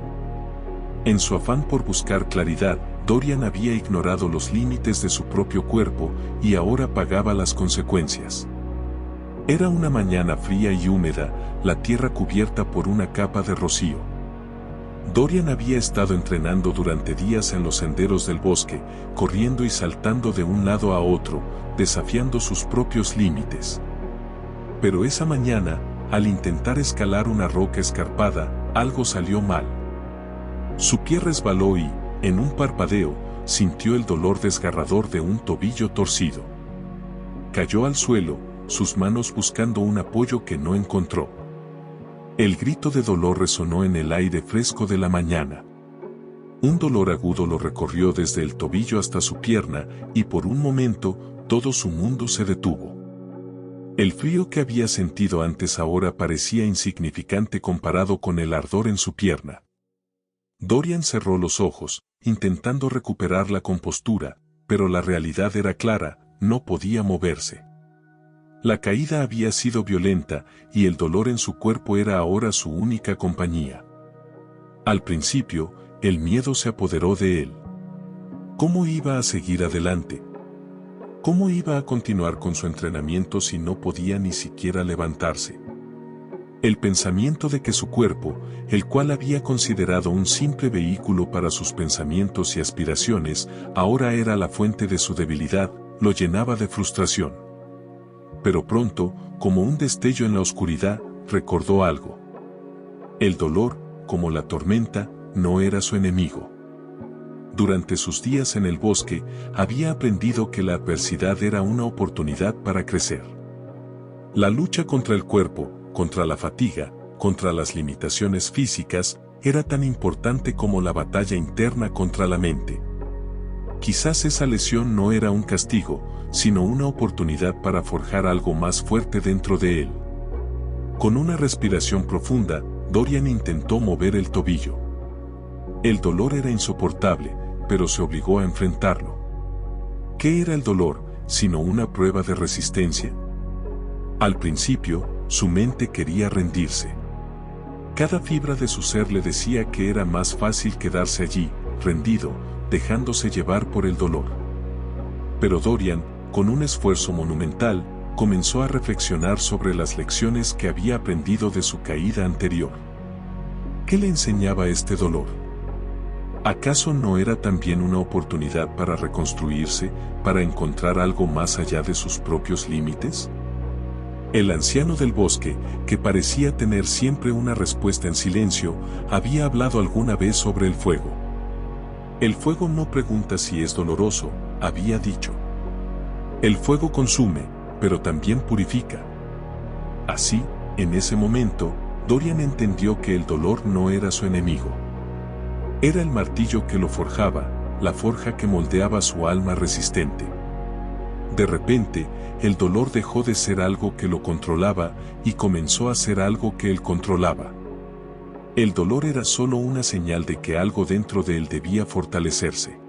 En su afán por buscar claridad, Dorian había ignorado los límites de su propio cuerpo y ahora pagaba las consecuencias. Era una mañana fría y húmeda, la tierra cubierta por una capa de rocío. Dorian había estado entrenando durante días en los senderos del bosque, corriendo y saltando de un lado a otro, desafiando sus propios límites. Pero esa mañana, al intentar escalar una roca escarpada, algo salió mal. Su pie resbaló y, en un parpadeo, sintió el dolor desgarrador de un tobillo torcido. Cayó al suelo, sus manos buscando un apoyo que no encontró. El grito de dolor resonó en el aire fresco de la mañana. Un dolor agudo lo recorrió desde el tobillo hasta su pierna, y por un momento, todo su mundo se detuvo. El frío que había sentido antes ahora parecía insignificante comparado con el ardor en su pierna. Dorian cerró los ojos, intentando recuperar la compostura, pero la realidad era clara, no podía moverse. La caída había sido violenta, y el dolor en su cuerpo era ahora su única compañía. Al principio, el miedo se apoderó de él. ¿Cómo iba a seguir adelante? ¿Cómo iba a continuar con su entrenamiento si no podía ni siquiera levantarse? El pensamiento de que su cuerpo, el cual había considerado un simple vehículo para sus pensamientos y aspiraciones, ahora era la fuente de su debilidad, lo llenaba de frustración. Pero pronto, como un destello en la oscuridad, recordó algo. El dolor, como la tormenta, no era su enemigo. Durante sus días en el bosque, había aprendido que la adversidad era una oportunidad para crecer. La lucha contra el cuerpo, contra la fatiga, contra las limitaciones físicas, era tan importante como la batalla interna contra la mente. Quizás esa lesión no era un castigo, sino una oportunidad para forjar algo más fuerte dentro de él. Con una respiración profunda, Dorian intentó mover el tobillo. El dolor era insoportable, pero se obligó a enfrentarlo. ¿Qué era el dolor, sino una prueba de resistencia? Al principio, su mente quería rendirse. Cada fibra de su ser le decía que era más fácil quedarse allí, rendido, dejándose llevar por el dolor. Pero Dorian, con un esfuerzo monumental, comenzó a reflexionar sobre las lecciones que había aprendido de su caída anterior. ¿Qué le enseñaba este dolor? ¿Acaso no era también una oportunidad para reconstruirse, para encontrar algo más allá de sus propios límites? El anciano del bosque, que parecía tener siempre una respuesta en silencio, había hablado alguna vez sobre el fuego. El fuego no pregunta si es doloroso, había dicho. El fuego consume, pero también purifica. Así, en ese momento, Dorian entendió que el dolor no era su enemigo. Era el martillo que lo forjaba, la forja que moldeaba su alma resistente. De repente, el dolor dejó de ser algo que lo controlaba y comenzó a ser algo que él controlaba. El dolor era solo una señal de que algo dentro de él debía fortalecerse.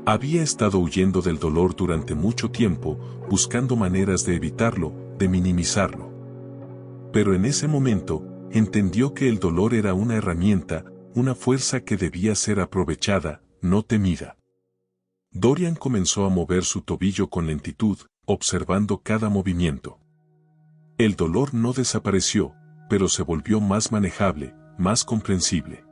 Había estado huyendo del dolor durante mucho tiempo, buscando maneras de evitarlo, de minimizarlo. Pero en ese momento, entendió que el dolor era una herramienta, una fuerza que debía ser aprovechada, no temida. Dorian comenzó a mover su tobillo con lentitud, observando cada movimiento. El dolor no desapareció, pero se volvió más manejable, más comprensible.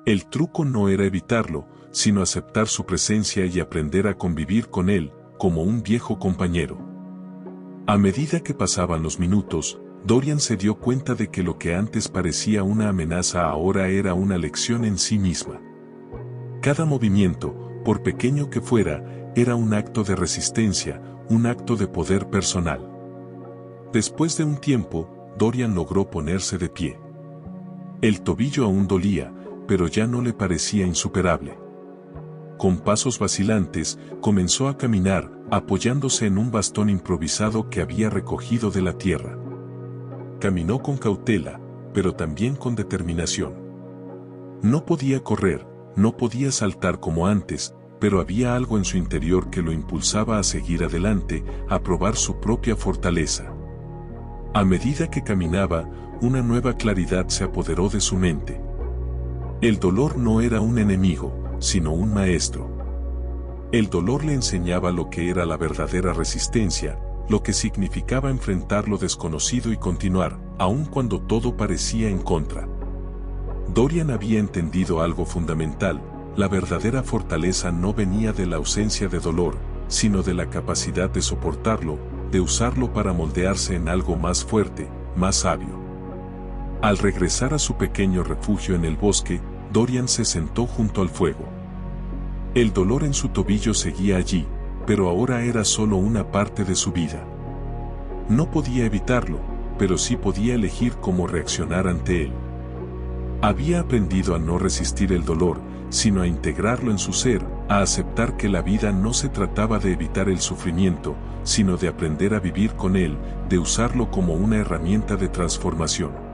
El truco no era evitarlo, sino aceptar su presencia y aprender a convivir con él, como un viejo compañero. A medida que pasaban los minutos, Dorian se dio cuenta de que lo que antes parecía una amenaza ahora era una lección en sí misma. Cada movimiento, por pequeño que fuera, era un acto de resistencia, un acto de poder personal. Después de un tiempo, Dorian logró ponerse de pie. El tobillo aún dolía, pero ya no le parecía insuperable. Con pasos vacilantes, comenzó a caminar, apoyándose en un bastón improvisado que había recogido de la tierra. Caminó con cautela, pero también con determinación. No podía correr, no podía saltar como antes, pero había algo en su interior que lo impulsaba a seguir adelante, a probar su propia fortaleza. A medida que caminaba, una nueva claridad se apoderó de su mente. El dolor no era un enemigo, sino un maestro. El dolor le enseñaba lo que era la verdadera resistencia, lo que significaba enfrentar lo desconocido y continuar, aun cuando todo parecía en contra. Dorian había entendido algo fundamental: la verdadera fortaleza no venía de la ausencia de dolor, sino de la capacidad de soportarlo, de usarlo para moldearse en algo más fuerte, más sabio. Al regresar a su pequeño refugio en el bosque, Dorian se sentó junto al fuego. El dolor en su tobillo seguía allí, pero ahora era solo una parte de su vida. No podía evitarlo, pero sí podía elegir cómo reaccionar ante él. Había aprendido a no resistir el dolor, sino a integrarlo en su ser, a aceptar que la vida no se trataba de evitar el sufrimiento, sino de aprender a vivir con él, de usarlo como una herramienta de transformación.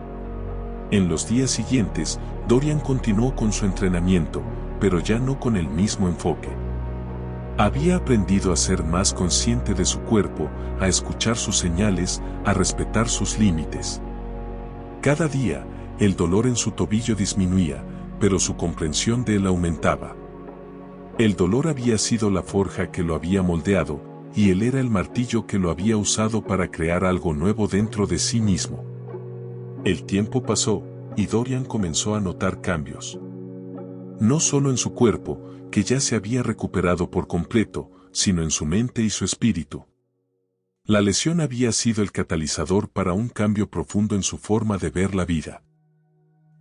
En los días siguientes, Dorian continuó con su entrenamiento, pero ya no con el mismo enfoque. Había aprendido a ser más consciente de su cuerpo, a escuchar sus señales, a respetar sus límites. Cada día, el dolor en su tobillo disminuía, pero su comprensión de él aumentaba. El dolor había sido la forja que lo había moldeado, y él era el martillo que lo había usado para crear algo nuevo dentro de sí mismo. El tiempo pasó, y Dorian comenzó a notar cambios. No solo en su cuerpo, que ya se había recuperado por completo, sino en su mente y su espíritu. La lesión había sido el catalizador para un cambio profundo en su forma de ver la vida.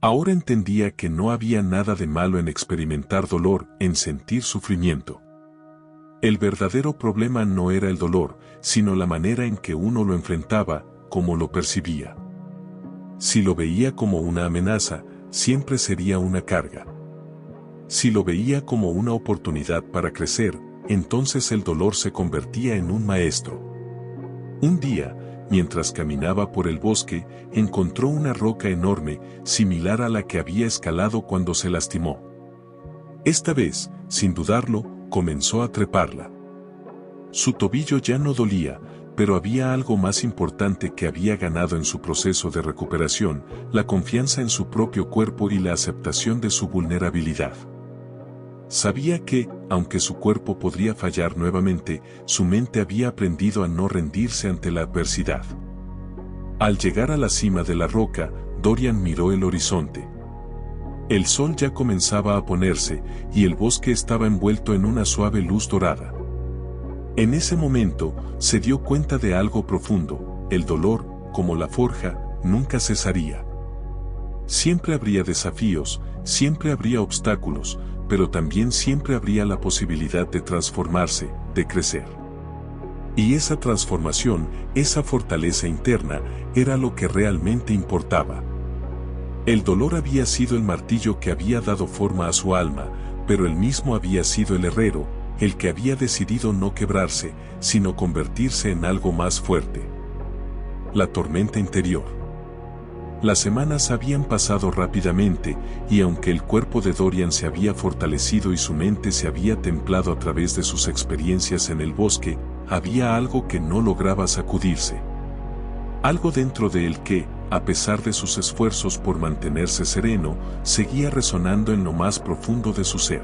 Ahora entendía que no había nada de malo en experimentar dolor, en sentir sufrimiento. El verdadero problema no era el dolor, sino la manera en que uno lo enfrentaba, cómo lo percibía. Si lo veía como una amenaza, siempre sería una carga. Si lo veía como una oportunidad para crecer, entonces el dolor se convertía en un maestro. Un día, mientras caminaba por el bosque, encontró una roca enorme, similar a la que había escalado cuando se lastimó. Esta vez, sin dudarlo, comenzó a treparla. Su tobillo ya no dolía, pero había algo más importante que había ganado en su proceso de recuperación: la confianza en su propio cuerpo y la aceptación de su vulnerabilidad. Sabía que, aunque su cuerpo podría fallar nuevamente, su mente había aprendido a no rendirse ante la adversidad. Al llegar a la cima de la roca, Dorian miró el horizonte. El sol ya comenzaba a ponerse, y el bosque estaba envuelto en una suave luz dorada. En ese momento, se dio cuenta de algo profundo: el dolor, como la forja, nunca cesaría. Siempre habría desafíos, siempre habría obstáculos, pero también siempre habría la posibilidad de transformarse, de crecer. Y esa transformación, esa fortaleza interna, era lo que realmente importaba. El dolor había sido el martillo que había dado forma a su alma, pero él mismo había sido el herrero, el que había decidido no quebrarse, sino convertirse en algo más fuerte. La tormenta interior. Las semanas habían pasado rápidamente, y aunque el cuerpo de Dorian se había fortalecido y su mente se había templado a través de sus experiencias en el bosque, había algo que no lograba sacudirse. Algo dentro de él que, a pesar de sus esfuerzos por mantenerse sereno, seguía resonando en lo más profundo de su ser.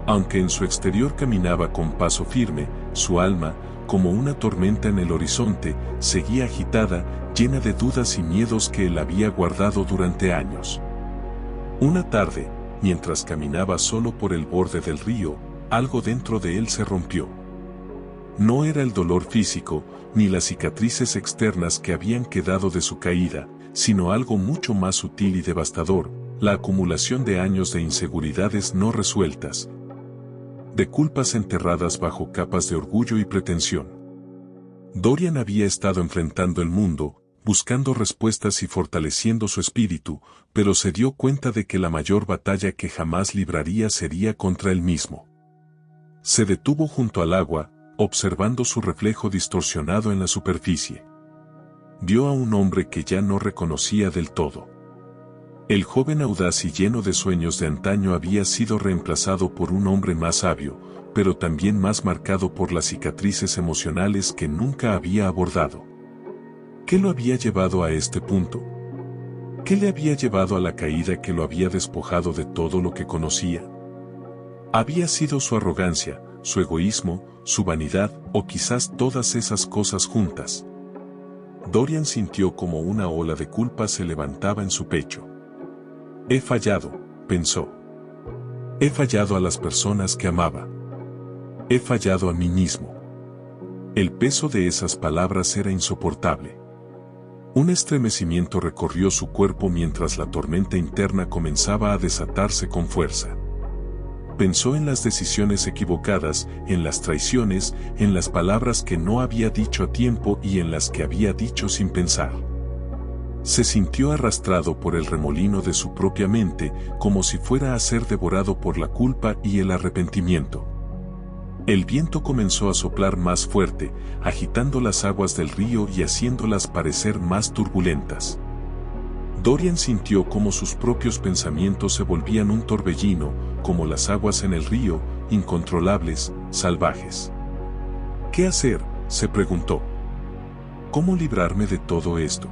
Aunque en su exterior caminaba con paso firme, su alma, como una tormenta en el horizonte, seguía agitada, llena de dudas y miedos que él había guardado durante años. Una tarde, mientras caminaba solo por el borde del río, algo dentro de él se rompió. No era el dolor físico, ni las cicatrices externas que habían quedado de su caída, sino algo mucho más sutil y devastador, la acumulación de años de inseguridades no resueltas, de culpas enterradas bajo capas de orgullo y pretensión. Dorian había estado enfrentando el mundo, buscando respuestas y fortaleciendo su espíritu, pero se dio cuenta de que la mayor batalla que jamás libraría sería contra él mismo. Se detuvo junto al agua, observando su reflejo distorsionado en la superficie. Vio a un hombre que ya no reconocía del todo. El joven audaz y lleno de sueños de antaño había sido reemplazado por un hombre más sabio, pero también más marcado por las cicatrices emocionales que nunca había abordado. ¿Qué lo había llevado a este punto? ¿Qué le había llevado a la caída que lo había despojado de todo lo que conocía? ¿Había sido su arrogancia, su egoísmo, su vanidad, o quizás todas esas cosas juntas? Dorian sintió como una ola de culpa se levantaba en su pecho. He fallado, pensó. He fallado a las personas que amaba. He fallado a mí mismo. El peso de esas palabras era insoportable. Un estremecimiento recorrió su cuerpo mientras la tormenta interna comenzaba a desatarse con fuerza. Pensó en las decisiones equivocadas, en las traiciones, en las palabras que no había dicho a tiempo y en las que había dicho sin pensar. Se sintió arrastrado por el remolino de su propia mente, como si fuera a ser devorado por la culpa y el arrepentimiento. El viento comenzó a soplar más fuerte, agitando las aguas del río y haciéndolas parecer más turbulentas. Dorian sintió cómo sus propios pensamientos se volvían un torbellino, como las aguas en el río, incontrolables, salvajes. ¿Qué hacer?, se preguntó. ¿Cómo librarme de todo esto?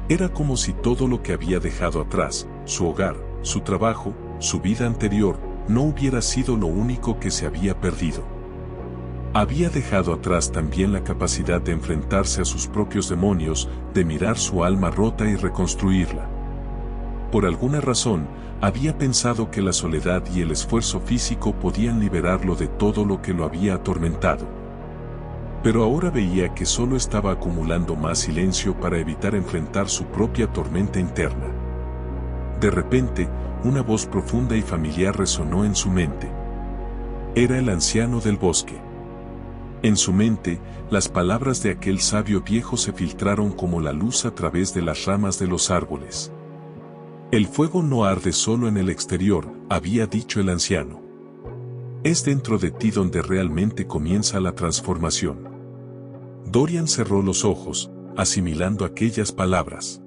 Era como si todo lo que había dejado atrás, su hogar, su trabajo, su vida anterior, no hubiera sido lo único que se había perdido. Había dejado atrás también la capacidad de enfrentarse a sus propios demonios, de mirar su alma rota y reconstruirla. Por alguna razón, había pensado que la soledad y el esfuerzo físico podían liberarlo de todo lo que lo había atormentado. Pero ahora veía que solo estaba acumulando más silencio para evitar enfrentar su propia tormenta interna. De repente, una voz profunda y familiar resonó en su mente. Era el anciano del bosque. En su mente, las palabras de aquel sabio viejo se filtraron como la luz a través de las ramas de los árboles. El fuego no arde solo en el exterior, había dicho el anciano. Es dentro de ti donde realmente comienza la transformación. Dorian cerró los ojos, asimilando aquellas palabras.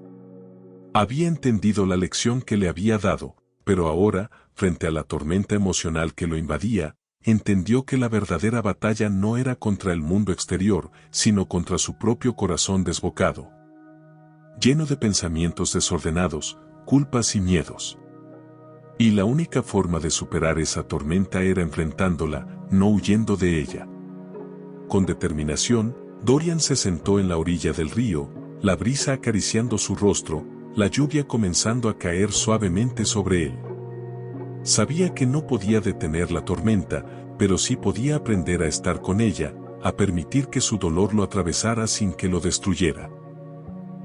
Había entendido la lección que le había dado, pero ahora, frente a la tormenta emocional que lo invadía, entendió que la verdadera batalla no era contra el mundo exterior, sino contra su propio corazón desbocado, lleno de pensamientos desordenados, culpas y miedos. Y la única forma de superar esa tormenta era enfrentándola, no huyendo de ella. Con determinación, Dorian se sentó en la orilla del río, la brisa acariciando su rostro, la lluvia comenzando a caer suavemente sobre él. Sabía que no podía detener la tormenta, pero sí podía aprender a estar con ella, a permitir que su dolor lo atravesara sin que lo destruyera.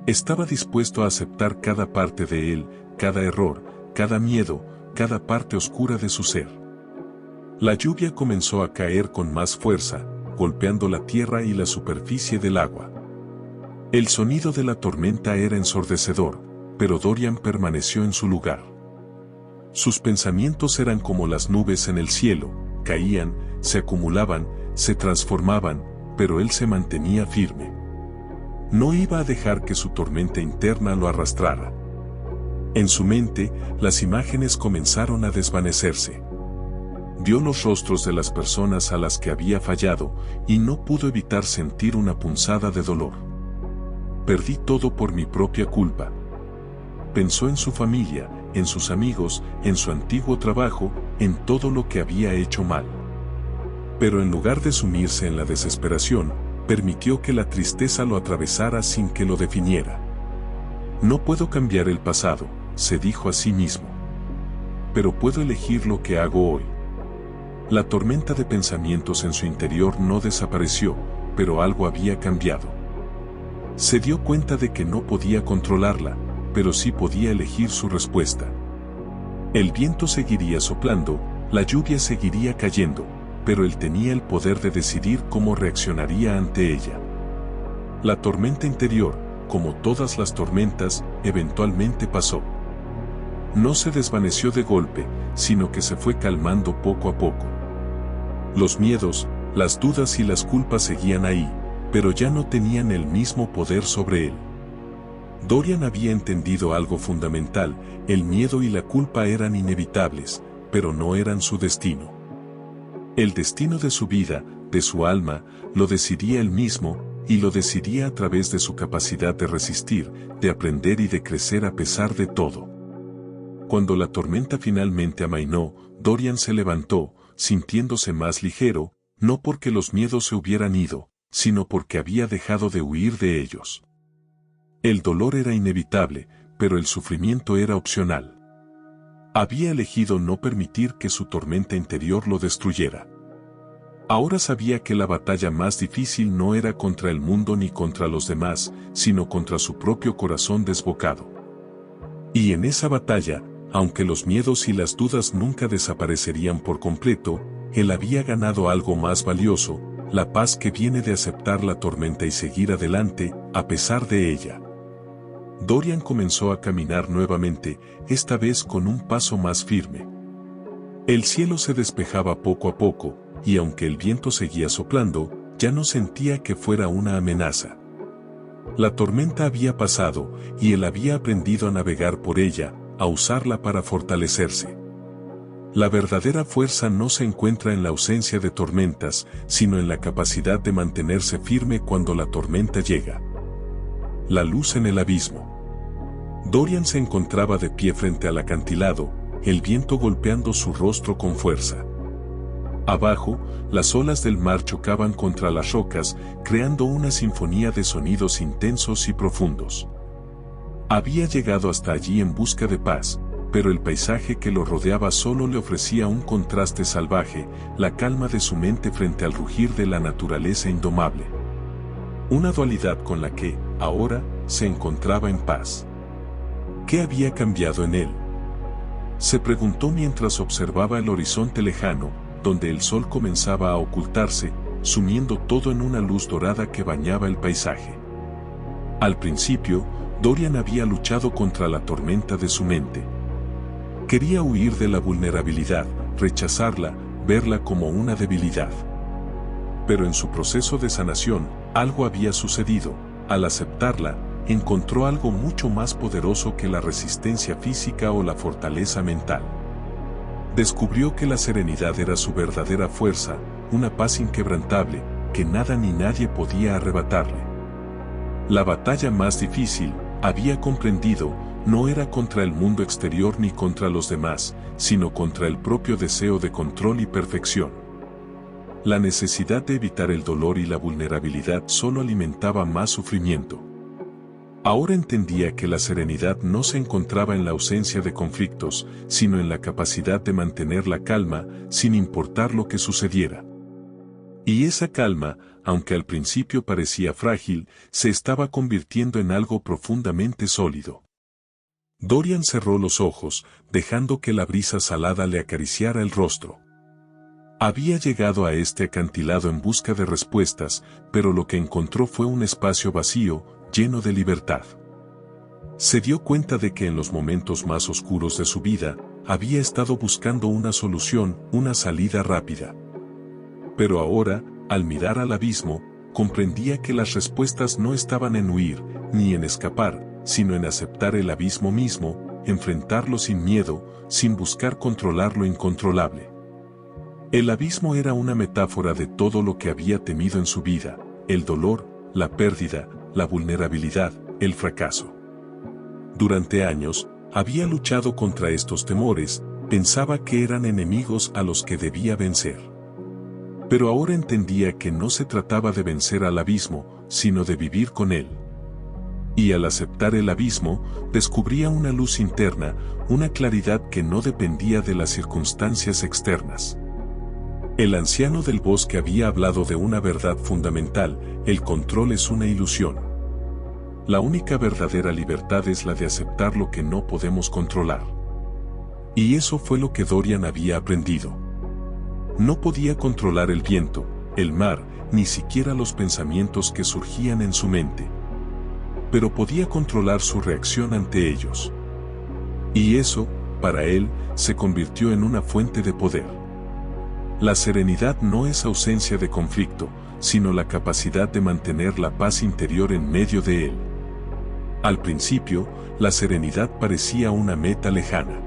Estaba dispuesto a aceptar cada parte de él, cada error, cada miedo, cada parte oscura de su ser. La lluvia comenzó a caer con más fuerza, golpeando la tierra y la superficie del agua. El sonido de la tormenta era ensordecedor, pero Dorian permaneció en su lugar. Sus pensamientos eran como las nubes en el cielo, caían, se acumulaban, se transformaban, pero él se mantenía firme. No iba a dejar que su tormenta interna lo arrastrara. En su mente, las imágenes comenzaron a desvanecerse. Vio los rostros de las personas a las que había fallado y no pudo evitar sentir una punzada de dolor. Perdí todo por mi propia culpa. Pensó en su familia, en sus amigos, en su antiguo trabajo, en todo lo que había hecho mal. Pero en lugar de sumirse en la desesperación, permitió que la tristeza lo atravesara sin que lo definiera. No puedo cambiar el pasado, se dijo a sí mismo. Pero puedo elegir lo que hago hoy. La tormenta de pensamientos en su interior no desapareció, pero algo había cambiado. Se dio cuenta de que no podía controlarla, pero sí podía elegir su respuesta. El viento seguiría soplando, la lluvia seguiría cayendo, pero él tenía el poder de decidir cómo reaccionaría ante ella. La tormenta interior, como todas las tormentas, eventualmente pasó. No se desvaneció de golpe, sino que se fue calmando poco a poco. Los miedos, las dudas y las culpas seguían ahí, pero ya no tenían el mismo poder sobre él. Dorian había entendido algo fundamental: el miedo y la culpa eran inevitables, pero no eran su destino. El destino de su vida, de su alma, lo decidía él mismo, y lo decidía a través de su capacidad de resistir, de aprender y de crecer a pesar de todo. Cuando la tormenta finalmente amainó, Dorian se levantó, sintiéndose más ligero, no porque los miedos se hubieran ido, sino porque había dejado de huir de ellos. El dolor era inevitable, pero el sufrimiento era opcional. Había elegido no permitir que su tormenta interior lo destruyera. Ahora sabía que la batalla más difícil no era contra el mundo ni contra los demás, sino contra su propio corazón desbocado. Y en esa batalla, aunque los miedos y las dudas nunca desaparecerían por completo, él había ganado algo más valioso: la paz que viene de aceptar la tormenta y seguir adelante, a pesar de ella. Dorian comenzó a caminar nuevamente, esta vez con un paso más firme. El cielo se despejaba poco a poco, y aunque el viento seguía soplando, ya no sentía que fuera una amenaza. La tormenta había pasado, y él había aprendido a navegar por ella, a usarla para fortalecerse. La verdadera fuerza no se encuentra en la ausencia de tormentas, sino en la capacidad de mantenerse firme cuando la tormenta llega. La luz en el abismo. Dorian se encontraba de pie frente al acantilado, el viento golpeando su rostro con fuerza. Abajo, las olas del mar chocaban contra las rocas, creando una sinfonía de sonidos intensos y profundos. Había llegado hasta allí en busca de paz, pero el paisaje que lo rodeaba solo le ofrecía un contraste salvaje: la calma de su mente frente al rugir de la naturaleza indomable. Una dualidad con la que, ahora, se encontraba en paz. ¿Qué había cambiado en él? Se preguntó mientras observaba el horizonte lejano, donde el sol comenzaba a ocultarse, sumiendo todo en una luz dorada que bañaba el paisaje. Al principio, Dorian había luchado contra la tormenta de su mente. Quería huir de la vulnerabilidad, rechazarla, verla como una debilidad. Pero en su proceso de sanación, algo había sucedido. Al aceptarla, encontró algo mucho más poderoso que la resistencia física o la fortaleza mental. Descubrió que la serenidad era su verdadera fuerza, una paz inquebrantable, que nada ni nadie podía arrebatarle. La batalla más difícil, había comprendido, no era contra el mundo exterior ni contra los demás, sino contra el propio deseo de control y perfección. La necesidad de evitar el dolor y la vulnerabilidad solo alimentaba más sufrimiento. Ahora entendía que la serenidad no se encontraba en la ausencia de conflictos, sino en la capacidad de mantener la calma, sin importar lo que sucediera. Y esa calma, aunque al principio parecía frágil, se estaba convirtiendo en algo profundamente sólido. Dorian cerró los ojos, dejando que la brisa salada le acariciara el rostro. Había llegado a este acantilado en busca de respuestas, pero lo que encontró fue un espacio vacío, lleno de libertad. Se dio cuenta de que en los momentos más oscuros de su vida, había estado buscando una solución, una salida rápida. Pero ahora, al mirar al abismo, comprendía que las respuestas no estaban en huir, ni en escapar, sino en aceptar el abismo mismo, enfrentarlo sin miedo, sin buscar controlar lo incontrolable. El abismo era una metáfora de todo lo que había temido en su vida: el dolor, la pérdida, la vulnerabilidad, el fracaso. Durante años, había luchado contra estos temores, pensaba que eran enemigos a los que debía vencer. Pero ahora entendía que no se trataba de vencer al abismo, sino de vivir con él. Y al aceptar el abismo, descubría una luz interna, una claridad que no dependía de las circunstancias externas. El anciano del bosque había hablado de una verdad fundamental: el control es una ilusión. La única verdadera libertad es la de aceptar lo que no podemos controlar. Y eso fue lo que Dorian había aprendido. No podía controlar el viento, el mar, ni siquiera los pensamientos que surgían en su mente. Pero podía controlar su reacción ante ellos. Y eso, para él, se convirtió en una fuente de poder. La serenidad no es ausencia de conflicto, sino la capacidad de mantener la paz interior en medio de él. Al principio, la serenidad parecía una meta lejana.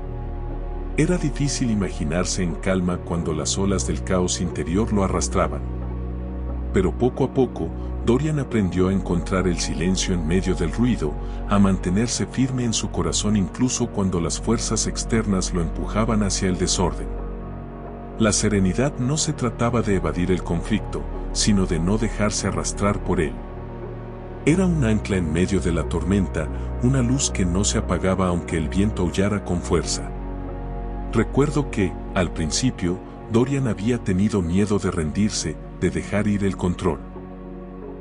Era difícil imaginarse en calma cuando las olas del caos interior lo arrastraban. Pero poco a poco, Dorian aprendió a encontrar el silencio en medio del ruido, a mantenerse firme en su corazón incluso cuando las fuerzas externas lo empujaban hacia el desorden. La serenidad no se trataba de evadir el conflicto, sino de no dejarse arrastrar por él. Era un ancla en medio de la tormenta, una luz que no se apagaba aunque el viento aullara con fuerza. Recuerdo que, al principio, Dorian había tenido miedo de rendirse, de dejar ir el control.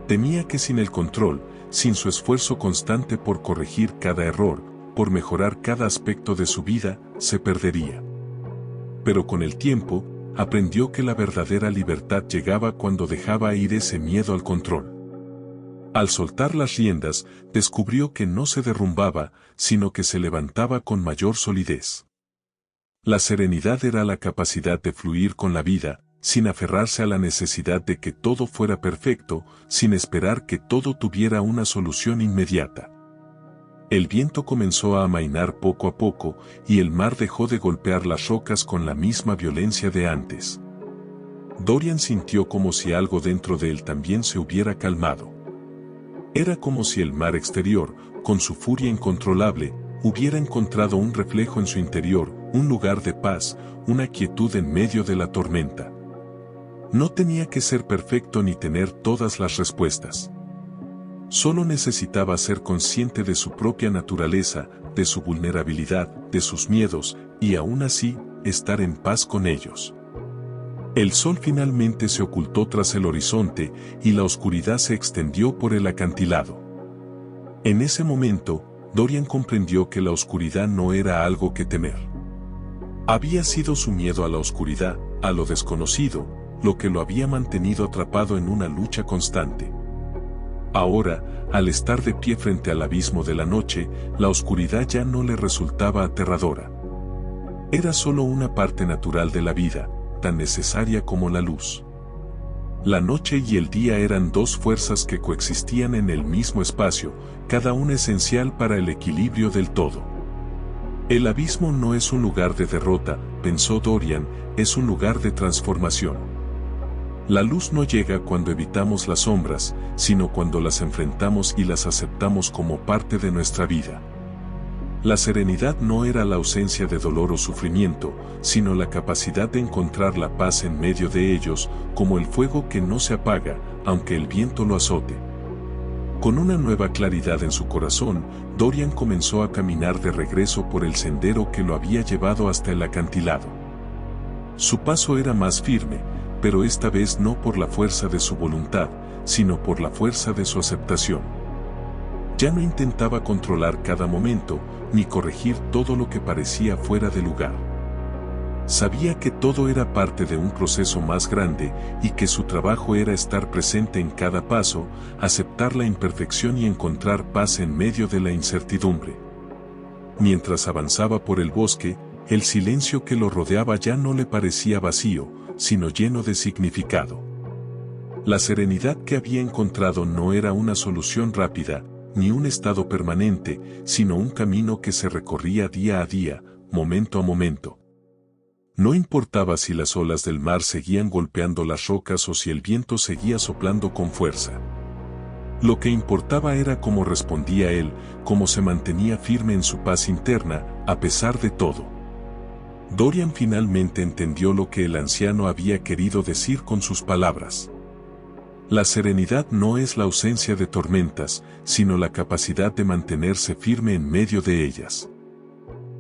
Temía que sin el control, sin su esfuerzo constante por corregir cada error, por mejorar cada aspecto de su vida, se perdería. Pero con el tiempo, aprendió que la verdadera libertad llegaba cuando dejaba ir ese miedo al control. Al soltar las riendas, descubrió que no se derrumbaba, sino que se levantaba con mayor solidez. La serenidad era la capacidad de fluir con la vida, sin aferrarse a la necesidad de que todo fuera perfecto, sin esperar que todo tuviera una solución inmediata. El viento comenzó a amainar poco a poco, y el mar dejó de golpear las rocas con la misma violencia de antes. Dorian sintió como si algo dentro de él también se hubiera calmado. Era como si el mar exterior, con su furia incontrolable, hubiera encontrado un reflejo en su interior, un lugar de paz, una quietud en medio de la tormenta. No tenía que ser perfecto ni tener todas las respuestas. Solo necesitaba ser consciente de su propia naturaleza, de su vulnerabilidad, de sus miedos, y aún así, estar en paz con ellos. El sol finalmente se ocultó tras el horizonte, y la oscuridad se extendió por el acantilado. En ese momento, Dorian comprendió que la oscuridad no era algo que temer. Había sido su miedo a la oscuridad, a lo desconocido, lo que lo había mantenido atrapado en una lucha constante. Ahora, al estar de pie frente al abismo de la noche, la oscuridad ya no le resultaba aterradora. Era solo una parte natural de la vida, tan necesaria como la luz. La noche y el día eran dos fuerzas que coexistían en el mismo espacio, cada una esencial para el equilibrio del todo. El abismo no es un lugar de derrota, pensó Dorian, es un lugar de transformación. La luz no llega cuando evitamos las sombras, sino cuando las enfrentamos y las aceptamos como parte de nuestra vida. La serenidad no era la ausencia de dolor o sufrimiento, sino la capacidad de encontrar la paz en medio de ellos, como el fuego que no se apaga, aunque el viento lo azote. Con una nueva claridad en su corazón, Dorian comenzó a caminar de regreso por el sendero que lo había llevado hasta el acantilado. Su paso era más firme, pero esta vez no por la fuerza de su voluntad, sino por la fuerza de su aceptación. Ya no intentaba controlar cada momento, ni corregir todo lo que parecía fuera de lugar. Sabía que todo era parte de un proceso más grande y que su trabajo era estar presente en cada paso, aceptar la imperfección y encontrar paz en medio de la incertidumbre. Mientras avanzaba por el bosque, el silencio que lo rodeaba ya no le parecía vacío, sino lleno de significado. La serenidad que había encontrado no era una solución rápida, ni un estado permanente, sino un camino que se recorría día a día, momento a momento. No importaba si las olas del mar seguían golpeando las rocas o si el viento seguía soplando con fuerza. Lo que importaba era cómo respondía él, cómo se mantenía firme en su paz interna, a pesar de todo. Dorian finalmente entendió lo que el anciano había querido decir con sus palabras. La serenidad no es la ausencia de tormentas, sino la capacidad de mantenerse firme en medio de ellas.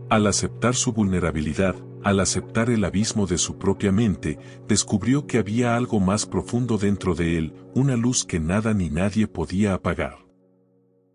Al aceptar su vulnerabilidad, al aceptar el abismo de su propia mente, descubrió que había algo más profundo dentro de él, una luz que nada ni nadie podía apagar.